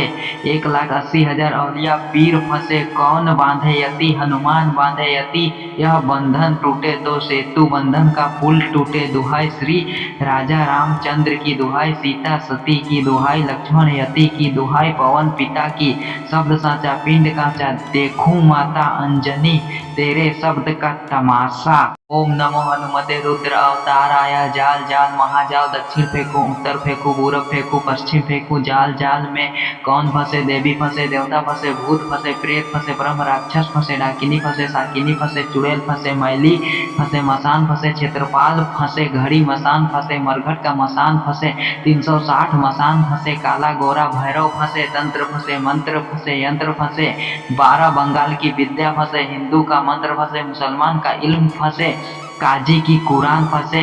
1,80,000 औलिया पीर फंसे, कौन बांधे यति, हनुमान बांधे यति, यह बंधन टूटे तो सेतु बंधन का पुल टूटे, दुहाई श्री राजा रामचंद्र की दुहाई, सीता सती की दुहाई, लक्ष्मण यति की दुहाई, पवन पिता की, शब्द साचा पिंड काचा, देखूं माता अंजनी तेरे शब्द का तमाशा। ओम नमो हनुमते रुद्र अवताराय, जाल जाल महाजाल, दक्षिण फेंकू, उत्तर फेंकू, पूरब फेंकू, पश्चिम फेंकू, जाल जाल में कौन फंसे, देवी फंसे, देवता फंसे, भूत फंसे, प्रेत फंसे, ब्रह्म राक्षस फंसे, डाकिनी फंसे, साकिनी फंसे, चुड़ैल फंसे, मैली फंसे, मसान फंसे, क्षेत्रपाल फंसे, घड़ी मसान फंसे, मरघट का मसान फंसे, 360 मसान फंसे, काला गोरा भैरव फंसे, तंत्र फंसे, मंत्र फंसे, यंत्र फंसे, 12 बंगाल की विद्या फंसे, हिंदू का मंत्र फंसे, मुसलमान का इल्म फंसे, काजी की कुरान फंसे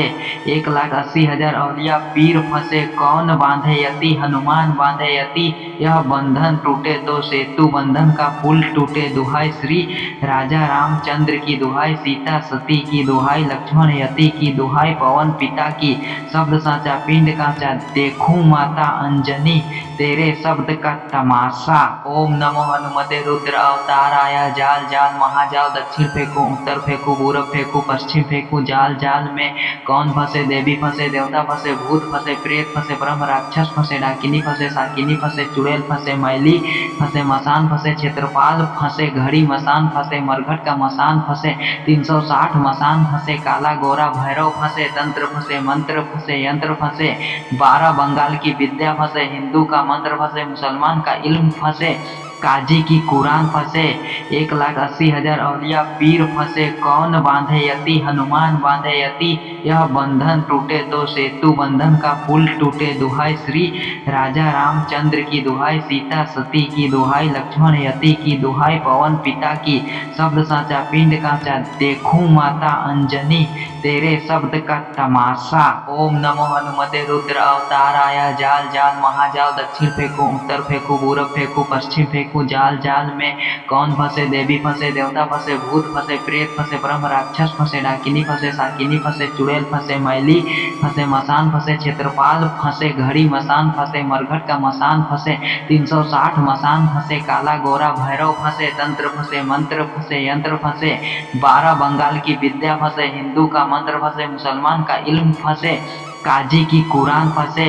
1,80,000 औलिया पीर फंसे। कौन बांधे यति, हनुमान बांधे यति। यह बंधन टूटे तो सेतु बंधन का पुल टूटे। दुहाई श्री राजा रामचंद्र की दुहाई, सीता सती की दुहाई, लक्ष्मण यति की दुहाई, पवन पिता की। शब्द साचा पिंड काचा, देखूं माता अंजनी तेरे शब्द का तमाशा। ओम नमो हनुमते रुद्र अवताराय। जाल जाल महाजाल, दक्षिण फेंकू उत्तर फेंकू पूरब फेंकू पश्चिम फेंकू। जाल जाल में कौन फंसे, देवी फंसे देवता फंसे, भूत फंसे प्रेत फंसे, ब्रह्म राक्षस फंसे, डाकिनी फंसे साकिनी फंसे, चुड़ैल फंसे, मैली फंसे, मसान फंसे, क्षेत्रपाल फंसे, घड़ी मसान फंसे, मरघट का मसान फंसे, 360 मसान फंसे, काला गोरा भैरव फंसे, तंत्र फंसे मंत्र फंसे, यंत्र फंसे, 12 बंगाल की विद्या फंसे, हिंदू का मंत्र फंसे, मुसलमान का इल्म फंसे, काजी की कुरान फंसे। 1,80,000 औलिया पीर फंसे। कौन बांधे यति, हनुमान बांधे यति। यह बंधन टूटे तो सेतु बंधन का पुल टूटे। दुहाई श्री राजा रामचंद्र की दुहाई, सीता सती की दुहाई, लक्ष्मण यति की दुहाई, पवन पिता की। शब्द साचा पिंड काचा, देखूं माता अंजनी तेरे शब्द का तमाशा। ओम नमो हनुमते रुद्र अवताराय। जाल जाल महाजाल, दक्षिण फेंकू उत्तर फेंकू पूरब फेंकू पश्चिम फेंकू। जाल जाल में कौन फंसे, देवी फंसे देवता फंसे, भूत फंसे प्रेत फंसे, ब्रह्म राक्षस फंसे, डाकिनी फंसे साकिनी फंसे, चुड़ैल फंसे, मैली फंसे, मसान फंसे, क्षेत्रपाल फंसे, घड़ी मसान फंसे, मरघट का मसान फंसे, 360 मसान फंसे, काला गोरा भैरव फंसे, तंत्र फंसे मंत्र फंसे, यंत्र फंसे, 12 बंगाल की विद्या फंसे, हिंदू का मंत्र फंसे, मुसलमान का इल्म फंसे, काजी की कुरान फंसे।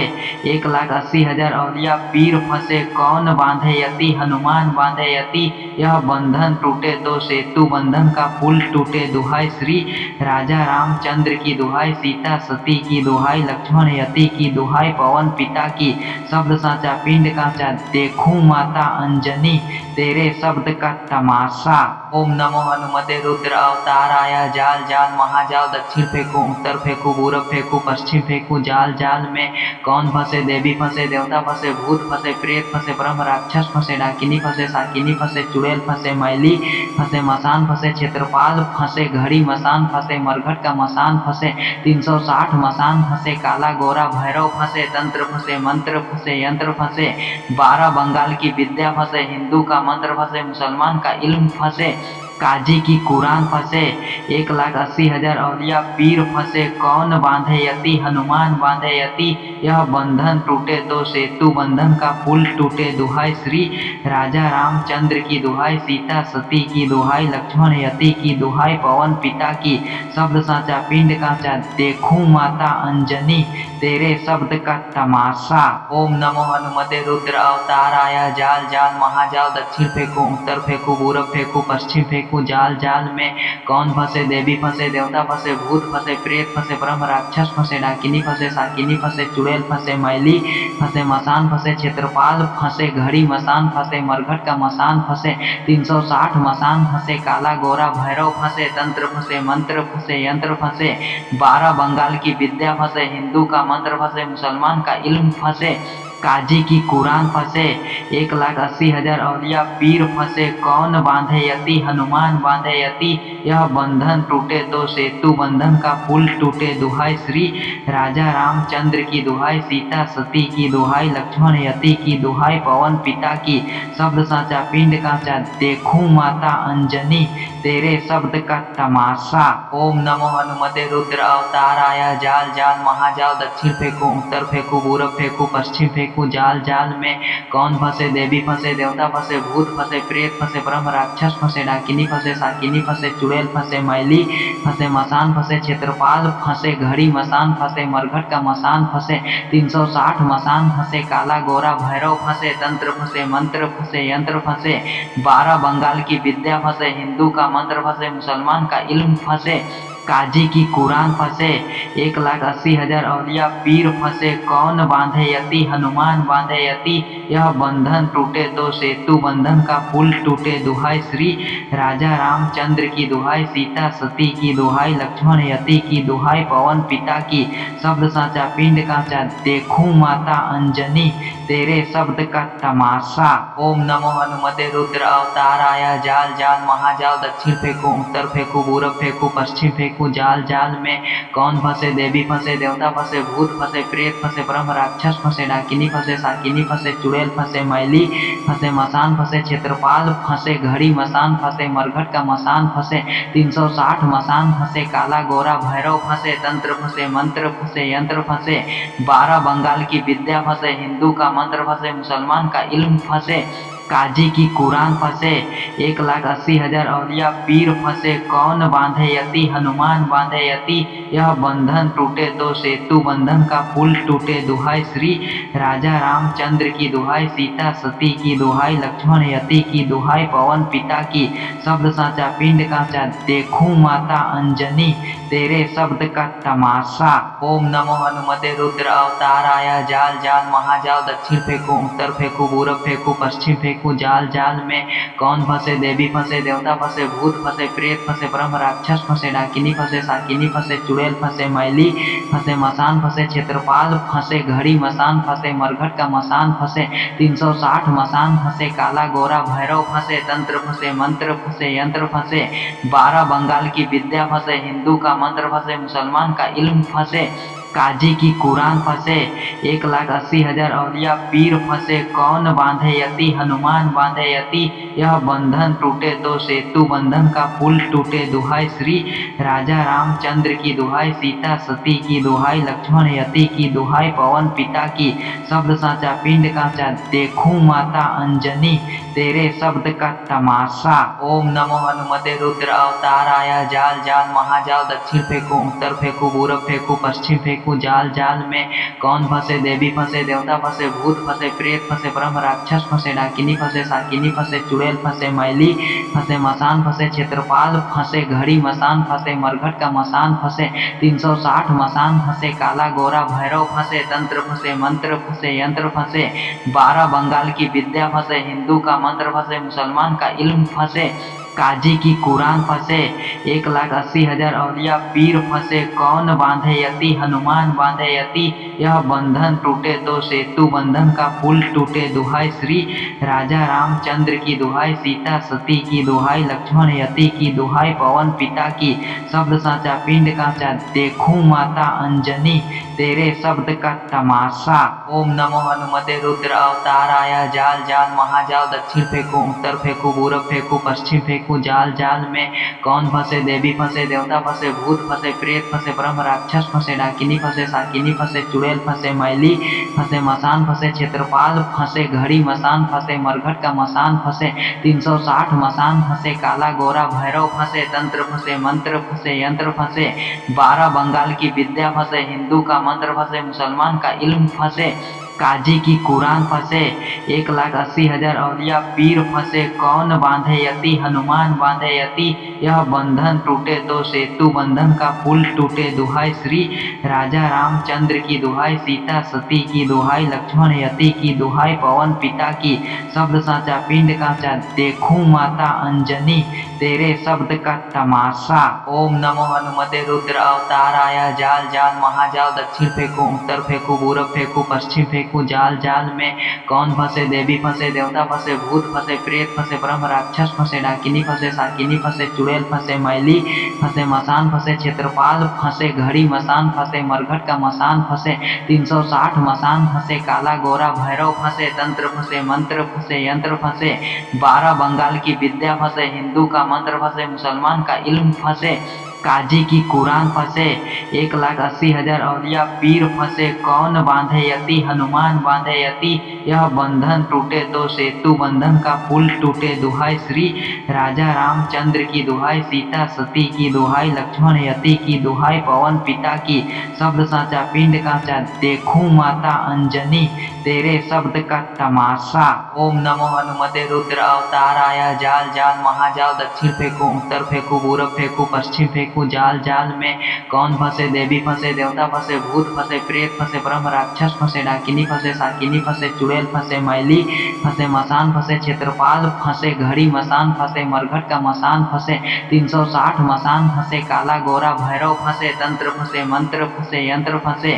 1,80,000 औलिया पीर फंसे। कौन बांधे यति, हनुमान बांधे यति। यह बंधन टूटे तो सेतु बंधन का पुल टूटे। दुहाई श्री राजा रामचंद्र की दुहाई, सीता सती की दुहाई, लक्ष्मण यति की दुहाई, पवन पिता की। शब्द साचा पिंड काचा, देखूं माता अंजनी तेरे शब्द का तमाशा। ओम नमो हनुमते रुद्र अवताराय। जाल जाल महाजाल, दक्षिण फेंकू उत्तर फेंकू पूरब फेंकू पश्चिम फेंकू। जाल जाल में कौन फंसे, देवी फंसे देवता फंसे, भूत फंसे प्रेत फंसे, ब्रह्म राक्षस फंसे, डाकिनी फंसे साकिनी फंसे, चुड़ैल फंसे, मैली फंसे, मसान फंसे, क्षेत्रपाल फंसे, घड़ी मसान फंसे, मरघट का मसान फंसे, 360 मसान फंसे, काला गोरा भैरव फंसे, तंत्र फंसे मंत्र फंसे, यंत्र फंसे, 12 बंगाल की विद्या फंसे, हिंदू का मंत्र फंसे, मुसलमान का इल्म फंसे, काजी की कुरान फंसे। 1,80,000 औलिया पीर फंसे। कौन बांधे यति, हनुमान बांधे यति। यह बंधन टूटे तो सेतु बंधन का पुल टूटे। दुहाई श्री राजा रामचंद्र की दुहाई, सीता सती की दुहाई, लक्ष्मण यति की दुहाई, पवन पिता की। शब्द साचा पिंड काचा, देखूं माता अंजनी तेरे शब्द का तमाशा। ओम नमो हनुमते रुद्र अवताराय। जाल जाल महाजाल, दक्षिण फेंकू उत्तर फेंकू पूरब फेंकू पश्चिम फेंकू। जाल जाल में कौन फंसे, देवी फंसे देवता फंसे, भूत फंसे प्रेत फंसे, ब्रह्म राक्षस फंसे, डाकिनी फंसे साकिनी फंसे, चुड़ैल फंसे, मैली फंसे, मसान फंसे, क्षेत्रपाल फंसे, घड़ी मसान फंसे, मरघट का मसान फंसे, 360 मसान फंसे, काला गोरा भैरव फंसे, तंत्र फंसे मंत्र फंसे, यंत्र फंसे, 12 बंगाल की विद्या फंसे, हिंदू का मंत्र फंसे, मुसलमान का इल्म फंसे, काजी की कुरान फंसे। 1,80,000 औलिया पीर फंसे। कौन बांधे यति, हनुमान बांधे यति। यह बंधन टूटे तो सेतु बंधन का पुल टूटे। दुहाई श्री राजा रामचंद्र की दुहाई, सीता सती की दुहाई, लक्ष्मण यति की दुहाई, पवन पिता की। शब्द साचा पिंड काचा, देखूं माता अंजनी तेरे शब्द का तमाशा। ओम नमो हनुमते रुद्र अवताराय। जाल जाल महाजाल, दक्षिण फेंकू उत्तर फेंकू पूरब फेंकू पश्चिम फेंकू। जाल जाल में कौन फंसे, देवी फंसे देवता फंसे, भूत फंसे प्रेत फंसे, ब्रह्म राक्षस फंसे, डाकिनी फंसे साकिनी फंसे, चुड़ैल फंसे, मैली फंसे, मसान फंसे, क्षेत्रपाल फंसे, घड़ी मसान फंसे, मरघट का मसान फंसे, 360 मसान फंसे, काला गोरा भैरव फंसे, तंत्र फंसे मंत्र फंसे, यंत्र फंसे, 12 बंगाल की विद्या फंसे, हिंदू का मंत्र फंसे, मुसलमान का इल्म फंसे, काजी की कुरान फंसे। 1,80,000 औलिया पीर फंसे। कौन बांधे यति, हनुमान बांधे यति। यह बंधन टूटे तो सेतु बंधन का पुल टूटे। दुहाई श्री राजा रामचंद्र की दुहाई, सीता सती की दुहाई, लक्ष्मण यति की दुहाई, पवन पिता की। शब्द साचा पिंड काचा, देखूं माता अंजनी तेरे शब्द का तमाशा। ओम नमो हनुमते रुद्र अवताराय। जाल जाल महाजाल, दक्षिण फेंकू उत्तर फेंकू पूरब फेंकू पश्चिम फेंकू। फेंकू जाल जाल में कौन फंसे देवी फंसे देवता फंसे भूत फंसे प्रेत फंसे ब्रह्म राक्षस फंसे डाकिनी फंसे साकिनी फंसे चुड़ैल फंसे मैली फंसे मसान फंसे क्षेत्रपाल फंसे घड़ी मसान फंसे मरघट का मसान फंसे 360 मसान फंसे काला गोरा भैरव फंसे तंत्र फंसे मंत्र फंसे यंत्र फंसे 12 बंगाल की विद्या फंसे हिंदू का मंत्र फंसे मुसलमान का इल्म फंसे काजी की कुरान फंसे 1,80,000 औलिया पीर फंसे कौन बांधे यति हनुमान बांधे यति यह बंधन टूटे तो सेतु बंधन का पुल टूटे दुहाई श्री राजा रामचंद्र की दुहाई सीता सती की दुहाई लक्ष्मण यति की दुहाई पवन पिता की शब्द साचा पिंड काचा देखूं माता अंजनी तेरे शब्द का तमाशा। ओम नमो हनुमते रुद्र अवताराय जाल जाल महाजाल दक्षिण फेंकू उत्तर फेंकू पूरब फेंकू पश्चिम फेंकू जाल जाल में कौन फंसे देवी फंसे देवता फंसे भूत फंसे प्रेत फंसे ब्रह्म राक्षस फंसे डाकिनी फंसे साकिनी फंसे चुड़ैल फंसे मैली फंसे मसान फंसे क्षेत्रपाल फंसे घड़ी मसान फंसे मरघट का मसान फंसे 360 मसान फंसे काला गोरा भैरव फंसे तंत्र फंसे मंत्र फंसे यंत्र फंसे 12 बंगाल की विद्या फंसे हिंदू का मंत्र फंसे मुसलमान का इल्म फंसे काजी की कुरान फंसे 1,80,000 औलिया पीर फंसे कौन बांधे यति हनुमान बांधे यति यह बंधन टूटे तो सेतु बंधन का पुल टूटे दुहाई श्री राजा रामचंद्र की दुहाई सीता सती की दुहाई लक्ष्मण यति की दुहाई पवन पिता की शब्द साचा पिंड काचा देखूं माता अंजनी तेरे शब्द का तमाशा। ओम नमो हनुमते रुद्र अवताराय जाल जाल महाजाल दक्षिण फेंकू उत्तर फेंकू पूरब फेंकू पश्चिम फेंकू जाल जाल में कौन फंसे देवी फंसे देवता फंसे भूत फंसे प्रेत फंसे ब्रह्म राक्षस फंसे डाकिनी फंसे साकिनी फंसे चुड़ैल फंसे मैली फंसे मसान फंसे क्षेत्रपाल फंसे घड़ी मसान फंसे मरघट का मसान फंसे 360 मसान फंसे काला गोरा भैरव फंसे तंत्र फंसे मंत्र फंसे यंत्र फंसे 12 बंगाल की विद्या फंसे हिंदू का मंत्र फंसे मुसलमान का इल्म फंसे काजी की कुरान फंसे 1,80,000 औलिया पीर फंसे कौन बांधे यति हनुमान बांधे यति यह बंधन टूटे तो सेतु बंधन का पुल टूटे दुहाई श्री राजा रामचंद्र की दुहाई सीता सती की दुहाई लक्ष्मण यति की दुहाई पवन पिता की शब्द साचा पिंड काचा देखूं माता अंजनी तेरे शब्द का तमाशा। ओम नमो हनुमते रुद्र अवताराय जाल जाल महाजाल दक्षिण फेंकू उत्तर फेंकू पूरब फेंकू पश्चिम फेंकू जाल जाल में कौन फंसे देवी फंसे देवता फंसे भूत फंसे प्रेत फंसे ब्रह्म राक्षस फंसे डाकिनी फंसे साकिनी फंसे चुड़ैल फंसे मैली फंसे मसान फंसे क्षेत्रपाल फंसे घड़ी मसान फंसे मरघट का मसान फंसे 360 मसान फंसे काला गोरा भैरव फंसे तंत्र फंसे मंत्र फंसे यंत्र फंसे 12 बंगाल की विद्या फंसे हिंदू का मंत्र फंसे मुसलमान का इल्म फंसे काजी की कुरान फंसे 1,80,000 औलिया पीर फंसे कौन बांधे यति हनुमान बांधे यति यह बंधन टूटे तो सेतु बंधन का पुल टूटे दुहाई श्री राजा रामचंद्र की दुहाई सीता सती की दुहाई लक्ष्मण यति की दुहाई पवन पिता की शब्द साचा पिंड काचा देखूं माता अंजनी तेरे शब्द का तमाशा। ओम नमो हनुमते रुद्र अवताराय जाल जाल महाजाल दक्षिण फेंकू उत्तर फेंकू पूरब फेंकू पश्चिम फेंकू जाल जाल में कौन फंसे देवी फंसे देवता फंसे भूत फंसे प्रेत फंसे ब्रह्म राक्षस फंसे डाकिनी फंसे साकिनी फंसे चुड़ैल फंसे मैली फंसे मसान फंसे क्षेत्रपाल फंसे घड़ी मसान फंसे मरघट का मसान फंसे 360 मसान फंसे काला गोरा भैरव फंसे तंत्र फंसे मंत्र फंसे यंत्र फंसे 12 बंगाल की विद्या फंसे हिंदू का मंत्र फंसे मुसलमान का इल्म फंसे काजी की कुरान फंसे 1,80,000 औलिया पीर फंसे कौन बांधे यति हनुमान बांधे यति यह बंधन टूटे तो सेतु बंधन का पुल टूटे दुहाई श्री राजा रामचंद्र की दुहाई सीता सती की दुहाई लक्ष्मण यति की दुहाई पवन पिता की शब्द साचा पिंड काचा देखूं माता अंजनी तेरे शब्द का तमाशा। ओम नमो हनुमते रुद्र अवताराय जाल जाल महाजाल दक्षिण फेंकू उत्तर फेंकू पूरब फेंकू पश्चिम फेंकू जाल जाल में कौन फंसे देवी फंसे देवता फंसे भूत फंसे प्रेत फंसे ब्रह्म राक्षस फंसे डाकिनी फंसे साकिनी फंसे चुड़ैल फंसे मैली फंसे मसान फंसे क्षेत्रपाल फंसे घड़ी मसान फंसे मरघट का मसान फंसे 360 मसान फंसे काला गोरा भैरव फंसे तंत्र फंसे मंत्र फंसे यंत्र फंसे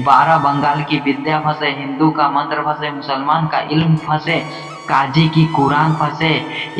12 बंगाल की विद्या फंसे हिंदू का मंत्र फंसे मुसलमान का इल्म फंसे काजी की कुरान फंसे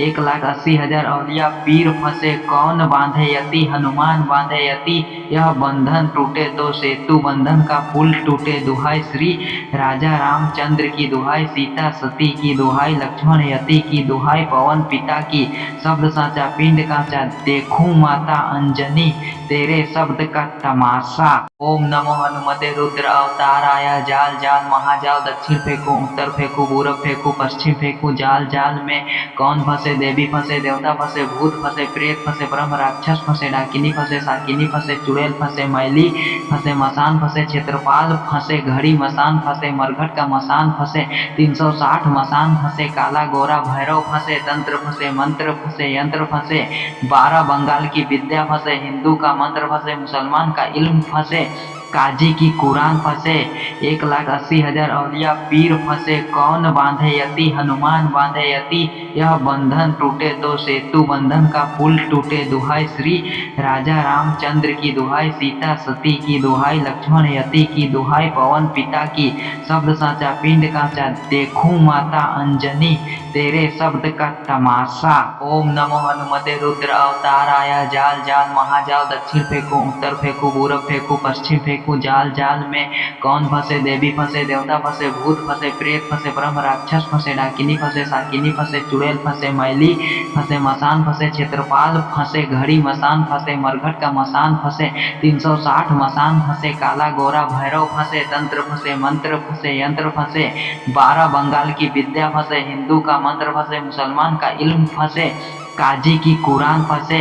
1,80,000 औलिया पीर फंसे कौन बांधे यति हनुमान बांधे यति यह बंधन टूटे तो सेतु बंधन का पुल टूटे दुहाई श्री राजा रामचंद्र की दुहाई सीता सती की दुहाई लक्ष्मण यति की दुहाई पवन पिता की शब्द साचा पिंड काचा देखूं माता अंजनी तेरे शब्द का तमाशा। ओम नमो हनुमते रुद्र अवताराय जाल जाल महाजाल दक्षिण फेंकू उत्तर फेंकू पूरब फेंकू पश्चिम फेंकू जाल जाल में कौन फंसे देवी फंसे देवता फंसे भूत फंसे प्रेत फंसे ब्रह्म राक्षस फंसे डाकिनी फंसे साकिनी फंसे चुड़ैल फंसे मैली फंसे मसान फंसे क्षेत्रपाल फंसे घड़ी मसान फंसे मरघट का मसान फंसे 360 मसान फंसे काला गोरा भैरव फंसे तंत्र फंसे मंत्र फंसे यंत्र फंसे 12 बंगाल की विद्या फंसे हिंदू का मंत्र फंसे मुसलमान का इल्म फंसे काजी की कुरान फंसे 1,80,000 औलिया पीर फंसे कौन बांधे यति हनुमान बांधे यति यह बंधन टूटे तो सेतु बंधन का पुल टूटे दुहाई श्री राजा रामचंद्र की दुहाई सीता सती की दुहाई लक्ष्मण यति की दुहाई पवन पिता की शब्द साचा पिंड काचा देखूं माता अंजनी तेरे शब्द का तमाशा। ओम नमो हनुमते रुद्र अवताराय जाल जाल महाजाल दक्षिण फेंकू उत्तर फेंकू पूरब फेंकू पश्चिम फेंकू जाल जाल में कौन फंसे देवी फंसे देवता फंसे भूत फंसे प्रेत फंसे ब्रह्म राक्षस फंसे डाकिनी फंसे साकिनी फंसे चुड़ैल फंसे मैली फंसे मसान फंसे क्षेत्रपाल फंसे घड़ी मसान फंसे मरघट का मसान फंसे 360 मसान फंसे काला गोरा भैरव फंसे तंत्र फंसे मंत्र फंसे यंत्र फंसे 12 बंगाल की विद्या फंसे हिंदू का मंत्र फंसे मुसलमान का इल्म फंसे काजी की कुरान फंसे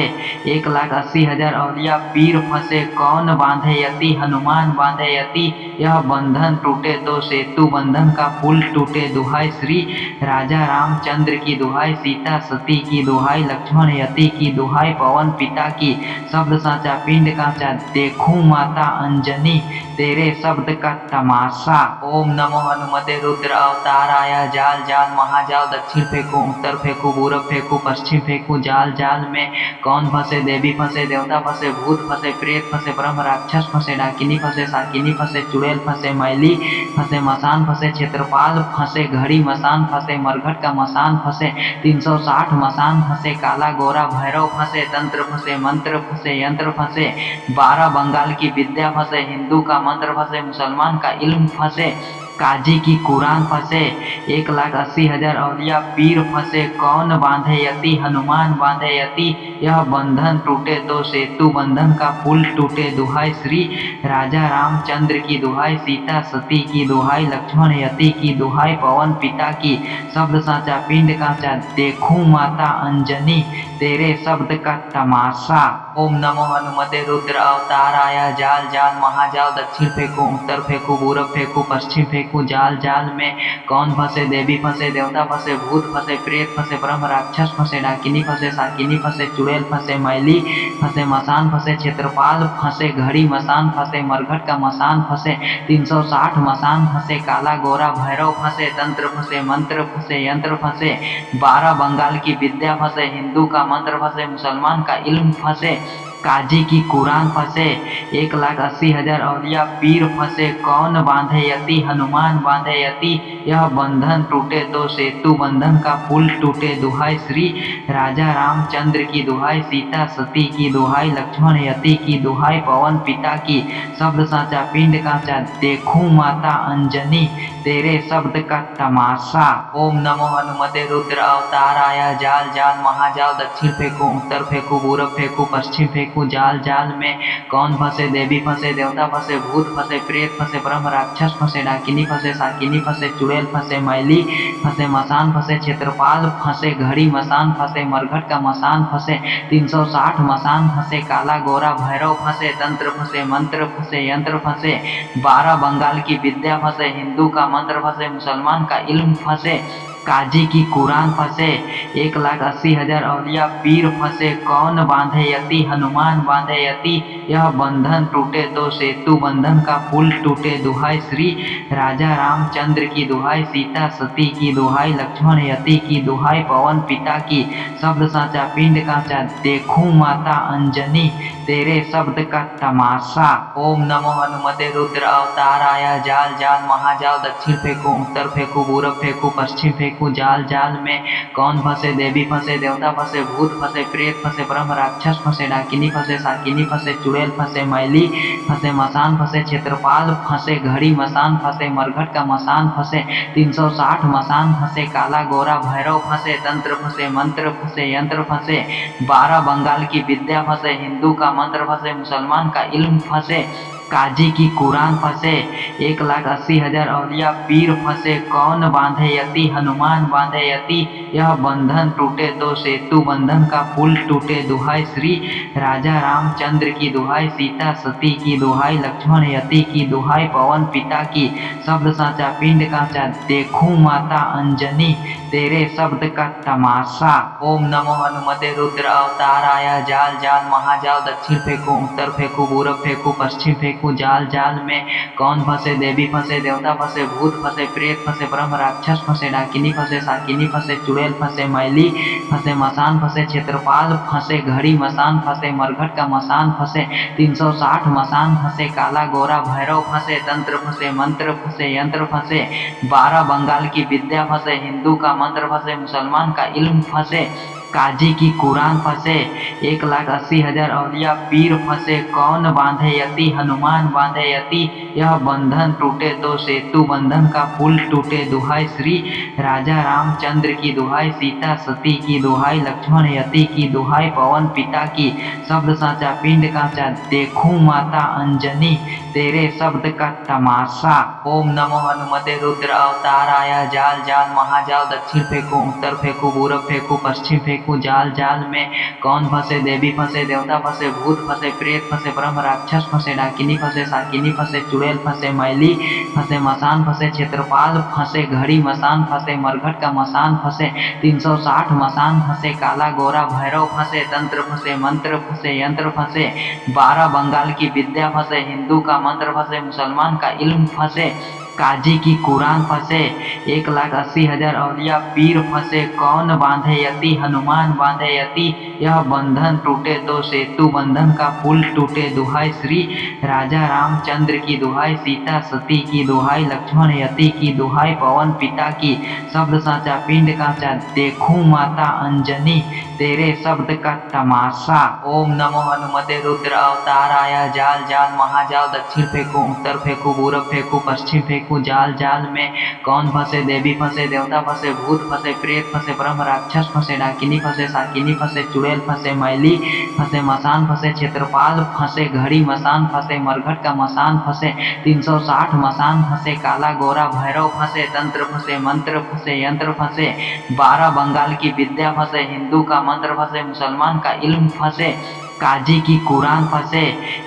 1,80,000 औलिया पीर फंसे कौन बांधे यति हनुमान बांधे यति यह बंधन टूटे तो सेतु बंधन का पुल टूटे दुहाई श्री राजा रामचंद्र की दुहाई सीता सती की दुहाई लक्ष्मण यति की दुहाई पवन पिता की शब्द साचा पिंड काचा देखूं माता अंजनी तेरे शब्द का तमाशा। ओम नमो हनुमते रुद्र अवताराय जाल जाल महाजाल दक्षिण फेंकू उत्तर फेंकू पूरब फेंकू पश्चिम फेंकू जाल जाल में कौन फंसे देवी फंसे देवता फंसे भूत फंसे प्रेत फंसे ब्रह्म राक्षस फंसे डाकिनी फंसे साकिनी फंसे चुड़ैल फंसे मैली फंसे मसान फंसे क्षेत्रपाल फंसे घड़ी मसान फंसे मरघट का मसान फंसे 360 मसान फंसे काला गोरा भैरव फंसे तंत्र फंसे मंत्र फंसे यंत्र फंसे 12 बंगाल की विद्या फंसे हिंदू का मंत्र फंसे मुसलमान का इल्म फंसे काजी की कुरान फंसे 1,80,000 औलिया पीर फंसे कौन बांधे यति हनुमान बांधे यति यह बंधन टूटे तो सेतु बंधन का पुल टूटे दुहाई श्री राजा रामचंद्र की दुहाई सीता सती की दुहाई लक्ष्मण यति की दुहाई पवन पिता की शब्द साचा पिंड काचा देखूं माता अंजनी तेरे शब्द का तमाशा। ओम नमो हनुमते रुद्र अवताराय जाल जाल महाजाल दक्षिण फेंकू उत्तर फेंकू पूरब फेंकू पश्चिम फेंकू जाल जाल में कौन फंसे देवी फंसे देवता फंसे भूत फंसे प्रेत फंसे ब्रह्म राक्षस फंसे डाकिनी फंसे साकिनी फंसे चुड़ैल फंसे मैली फंसे मसान फंसे क्षेत्रपाल फंसे घड़ी मसान फंसे मरघट का मसान फंसे 360 मसान फंसे काला गोरा भैरव फंसे तंत्र फंसे मंत्र फंसे यंत्र फंसे 12 बंगाल की विद्या फंसे हिंदू का मंत्र फंसे मुसलमान का इल्म फंसे काजी की कुरान फंसे 1,80,000 औलिया पीर फंसे कौन बांधे यति हनुमान बांधे यति यह बंधन टूटे तो सेतु बंधन का पुल टूटे दुहाई श्री राजा रामचंद्र की दुहाई सीता सती की दुहाई लक्ष्मण यति की दुहाई पवन पिता की शब्द साचा पिंड काचा देखूं माता अंजनी तेरे शब्द का तमाशा। ओम नमो हनुमते रुद्र अवताराय जाल जाल महाजाल दक्षिण फेंकू उत्तर फेंकू पूरब फेंकू पश्चिम फेंकू जाल जाल में कौन फंसे देवी फंसे देवता फंसे भूत फंसे प्रेत फंसे ब्रह्म राक्षस फंसे डाकिनी फंसे साकिनी फंसे चुड़ैल फंसे मैली फंसे मसान फंसे क्षेत्रपाल फंसे घड़ी मसान फंसे मरघट का मसान फंसे 360 मसान फंसे काला गोरा भैरव फंसे तंत्र फंसे मंत्र फंसे यंत्र फंसे 12 बंगाल की विद्या फंसे हिंदू का मंत्र फंसे मुसलमान का इल्म फंसे काजी की कुरान फंसे 1,80,000 औलिया पीर फंसे कौन बांधे यति हनुमान बांधे यति यह बंधन टूटे तो सेतु बंधन का पुल टूटे दुहाई श्री राजा रामचंद्र की दुहाई सीता सती की दुहाई लक्ष्मण यति की दुहाई पवन पिता की शब्द साचा पिंड काचा देखूं माता अंजनी तेरे शब्द का तमाशा। ओम नमो हनुमते रुद्र अवताराय जाल जाल महाजाल दक्षिण फेंकू उत्तर फेंकू पूरब फेंकू पश्चिम फेंकू फेंकू जाल जाल में कौन फंसे देवी फंसे देवता फंसे भूत फंसे प्रेत फंसे ब्रह्म राक्षस फंसे डाकिनी फंसे साकिनी फंसे चुड़ैल फंसे मैली फंसे मसान फंसे क्षेत्रपाल फंसे घड़ी मसान फंसे मरघट का मसान फंसे 360 मसान फंसे काला गोरा भैरव फंसे तंत्र फंसे मंत्र फंसे यंत्र फंसे 12 बंगाल की विद्या फंसे हिंदू का मंत्र फंसे मुसलमान का इल्म फंसे काजी की कुरान फंसे 1,80,000 औलिया पीर फंसे कौन बांधे यति हनुमान बांधे यति यह बंधन टूटे तो सेतु बंधन का पुल टूटे दुहाई श्री राजा रामचंद्र की दुहाई सीता सती की दुहाई लक्ष्मण यति की दुहाई पवन पिता की शब्द साचा पिंड काचा देखूं माता अंजनी तेरे शब्द का तमाशा। ओम नमो हनुमते रुद्र अवताराय जाल जाल महाजाल दक्षिण फेंकू उत्तर फेंकू पूरब फेंकू पश्चिम फेंकू जाल जाल में कौन फंसे देवी फंसे देवता फंसे भूत फंसे प्रेत फंसे ब्रह्म राक्षस फंसे डाकिनी फंसे साकिनी फंसे चुड़ैल फंसे मैली फंसे मसान फंसे क्षेत्रपाल फंसे घड़ी मसान फंसे मरघट का मसान फंसे 360 मसान फंसे काला गोरा भैरव फंसे तंत्र फंसे मंत्र फंसे यंत्र फंसे 12 बंगाल की विद्या फंसे हिंदू का मंत्र फंसे मुसलमान का इल्म फंसे काजी की कुरान फंसे 1,80,000 औलिया पीर फंसे कौन बांधे यति हनुमान बांधे यति यह बंधन टूटे तो सेतु बंधन का पुल टूटे दुहाई श्री राजा रामचंद्र की दुहाई सीता सती की दुहाई लक्ष्मण यति की दुहाई पवन पिता की शब्द साचा पिंड काचा देखूं माता अंजनी तेरे शब्द का तमाशा। ओम नमो हनुमते रुद्र अवताराय जाल जाल महाजाल दक्षिण फेंकू उत्तर फेंकू पूरब फेंकू पश्चिम फेंकू जाल जाल में कौन फंसे देवी फंसे देवता फंसे भूत फंसे प्रेत फंसे ब्रह्म राक्षस फंसे डाकिनी फंसे साकिनी फंसे चुड़ैल फंसे मैली फंसे मसान फंसे क्षेत्रपाल फंसे घड़ी मसान फंसे मरघट का मसान फंसे 360 मसान फंसे काला गोरा भैरव फंसे तंत्र फंसे मंत्र फंसे यंत्र फंसे 12 बंगाल की विद्या फंसे हिंदू का मंत्र फंसे मुसलमान का इल्म फंसे काजी की कुरान फंसे 1,80,000 औलिया पीर फंसे कौन बांधे यति हनुमान बांधे यति यह बंधन टूटे तो सेतु बंधन का पुल टूटे दुहाई श्री राजा रामचंद्र की दुहाई सीता सती की दुहाई लक्ष्मण यति की दुहाई पवन पिता की शब्द साचा पिंड काचा देखूं माता अंजनी तेरे शब्द का तमाशा। ओम नमो हनुमते रुद्र अवताराय जाल जाल महाजाल दक्षिण फेंकू उत्तर फेंकू पूरब फेंकू पश्चिम फेंकू जाल जाल में कौन फंसे देवी फंसे देवता फंसे भूत फंसे प्रेत फंसे ब्रह्म राक्षस फंसे डाकिनी फंसे साकिनी फंसे चुड़ैल फंसे मैली फंसे मसान फंसे क्षेत्रपाल फंसे घड़ी मसान फंसे मरघट का मसान फंसे 360 मसान फंसे काला गोरा भैरव फंसे तंत्र फंसे मंत्र फंसे यंत्र फंसे 12 बंगाल की विद्या फंसे हिंदू का मंत्र फंसे मुसलमान का इल्म फंसे काजी की कुरान फंसे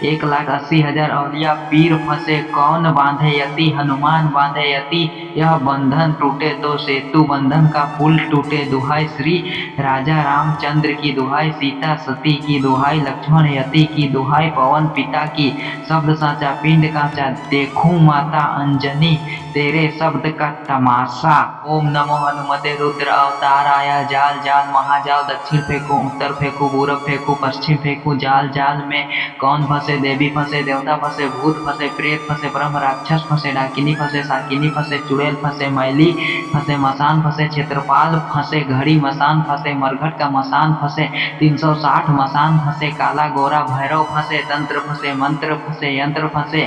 1,80,000 औलिया पीर फंसे कौन बांधे यति हनुमान बांधे यति यह बंधन टूटे तो सेतु बंधन का पुल टूटे दुहाई श्री राजा रामचंद्र की दुहाई सीता सती की दुहाई लक्ष्मण यति की दुहाई पवन पिता की शब्द साचा पिंड काचा देखूं माता अंजनी तेरे शब्द का तमाशा। ओम नमो हनुमते रुद्र अवताराय जाल जाल महाजाल दक्षिण फेंकू उत्तर फेंकू पूरब फेंकू पश्चिम फेंकू जाल जाल में कौन फंसे देवी फंसे देवता फंसे भूत फंसे प्रेत फंसे ब्रह्म राक्षस फंसे डाकिनी फंसे साकिनी फंसे चुड़ैल फंसे मैली फंसे मसान फंसे क्षेत्रपाल फंसे घड़ी मसान फंसे मरघट का मसान फंसे 360 मसान फंसे काला गोरा भैरव फंसे तंत्र फंसे मंत्र फंसे यंत्र फंसे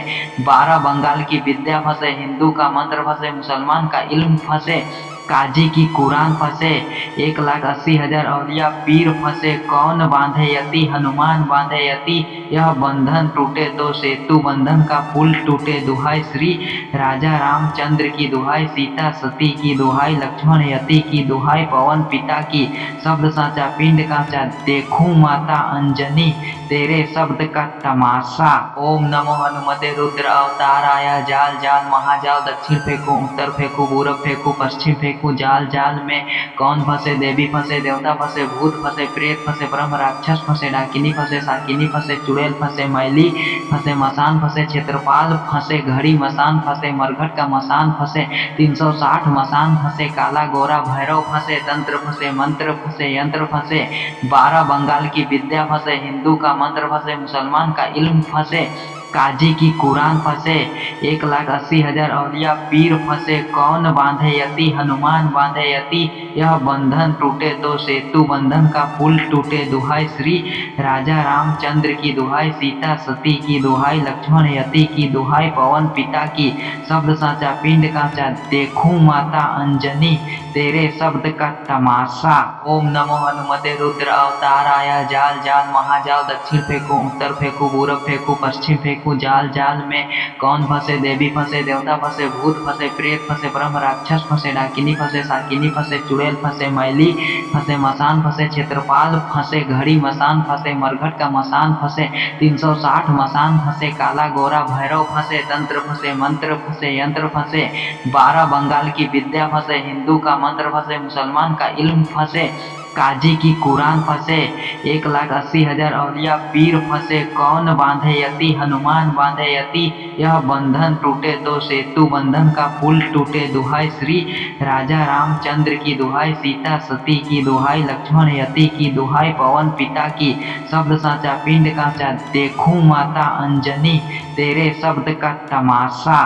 12 बंगाल की विद्या फंसे हिंदू का मंत्र फंसे मुसलमान का इल्म फंसे काजी की कुरान फंसे 1,80,000 औलिया पीर फंसे कौन बांधे यति हनुमान बांधे यति यह बंधन टूटे तो सेतु बंधन का पुल टूटे दुहाई श्री राजा रामचंद्र की दुहाई सीता सती की दुहाई लक्ष्मण यति की दुहाई पवन पिता की शब्द साचा पिंड काचा देखूं माता अंजनी तेरे शब्द का तमाशा। ओम नमो हनुमते रुद्र अवताराय जाल जाल महाजाल दक्षिण फेंकू उत्तर फेंकू पूरब फेंकू पश्चिम फेंकू जाल जाल में कौन फंसे देवी फंसे देवता फंसे भूत फंसे प्रेत फंसे ब्रह्म राक्षस फंसे डाकिनी फंसे साकिनी फंसे चुड़ैल फंसे मैली फंसे मसान फंसे क्षेत्रपाल फंसे घड़ी मसान फंसे मरघट का मसान फंसे 360 मसान फंसे काला गोरा भैरव फंसे तंत्र फंसे मंत्र फंसे यंत्र फंसे 12 बंगाल की विद्या फंसे हिंदू का मंत्र फंसे मुसलमान का इल्म फंसे काजी की कुरान फंसे, 1,80,000 औलिया पीर फंसे, कौन बांधे यति, हनुमान बांधे यति, यह बंधन टूटे तो सेतु बंधन का पुल टूटे। दुहाई श्री राजा रामचंद्र की दुहाई, सीता सती की दुहाई, लक्ष्मण यति की दुहाई, पवन पिता की, शब्द साचा पिंड कांचा, देखूं माता अंजनी तेरे शब्द का तमाशा। ओम नमो हनुमते रुद्र अवताराय, जाल जाल महाजाल, दक्षिण फेंकू उत्तर फेंकू पूरब फेंकू पश्चिम फेंकू, जाल जाल में कौन फंसे, देवी फंसे, देवता फंसे, भूत फंसे, प्रेत फंसे, ब्रह्म राक्षस फंसे, डाकिनी फंसे, साकिनी फंसे, चुड़ैल फंसे, मैली फंसे, मसान फंसे, क्षेत्रपाल फंसे, घड़ी मसान फंसे, मरघट का मसान फंसे, 360 मसान फंसे, काला गोरा भैरव फंसे, तंत्र फंसे, मंत्र फंसे, यंत्र फंसे, 12 बंगाल की विद्या फंसे, हिंदू का मंत्र फंसे, मुसलमान का इल्म फंसे, काजी की कुरान फंसे, 1,80,000 औलिया पीर फंसे, कौन बांधे यति, हनुमान बांधे यति, यह बंधन टूटे तो सेतु बंधन का पुल टूटे। दुहाई श्री राजा रामचंद्र की दुहाई, सीता सती की दुहाई, लक्ष्मण यति की दुहाई, पवन पिता की, शब्द साचा पिंड कांचा, देखूं माता अंजनी तेरे शब्द का तमाशा।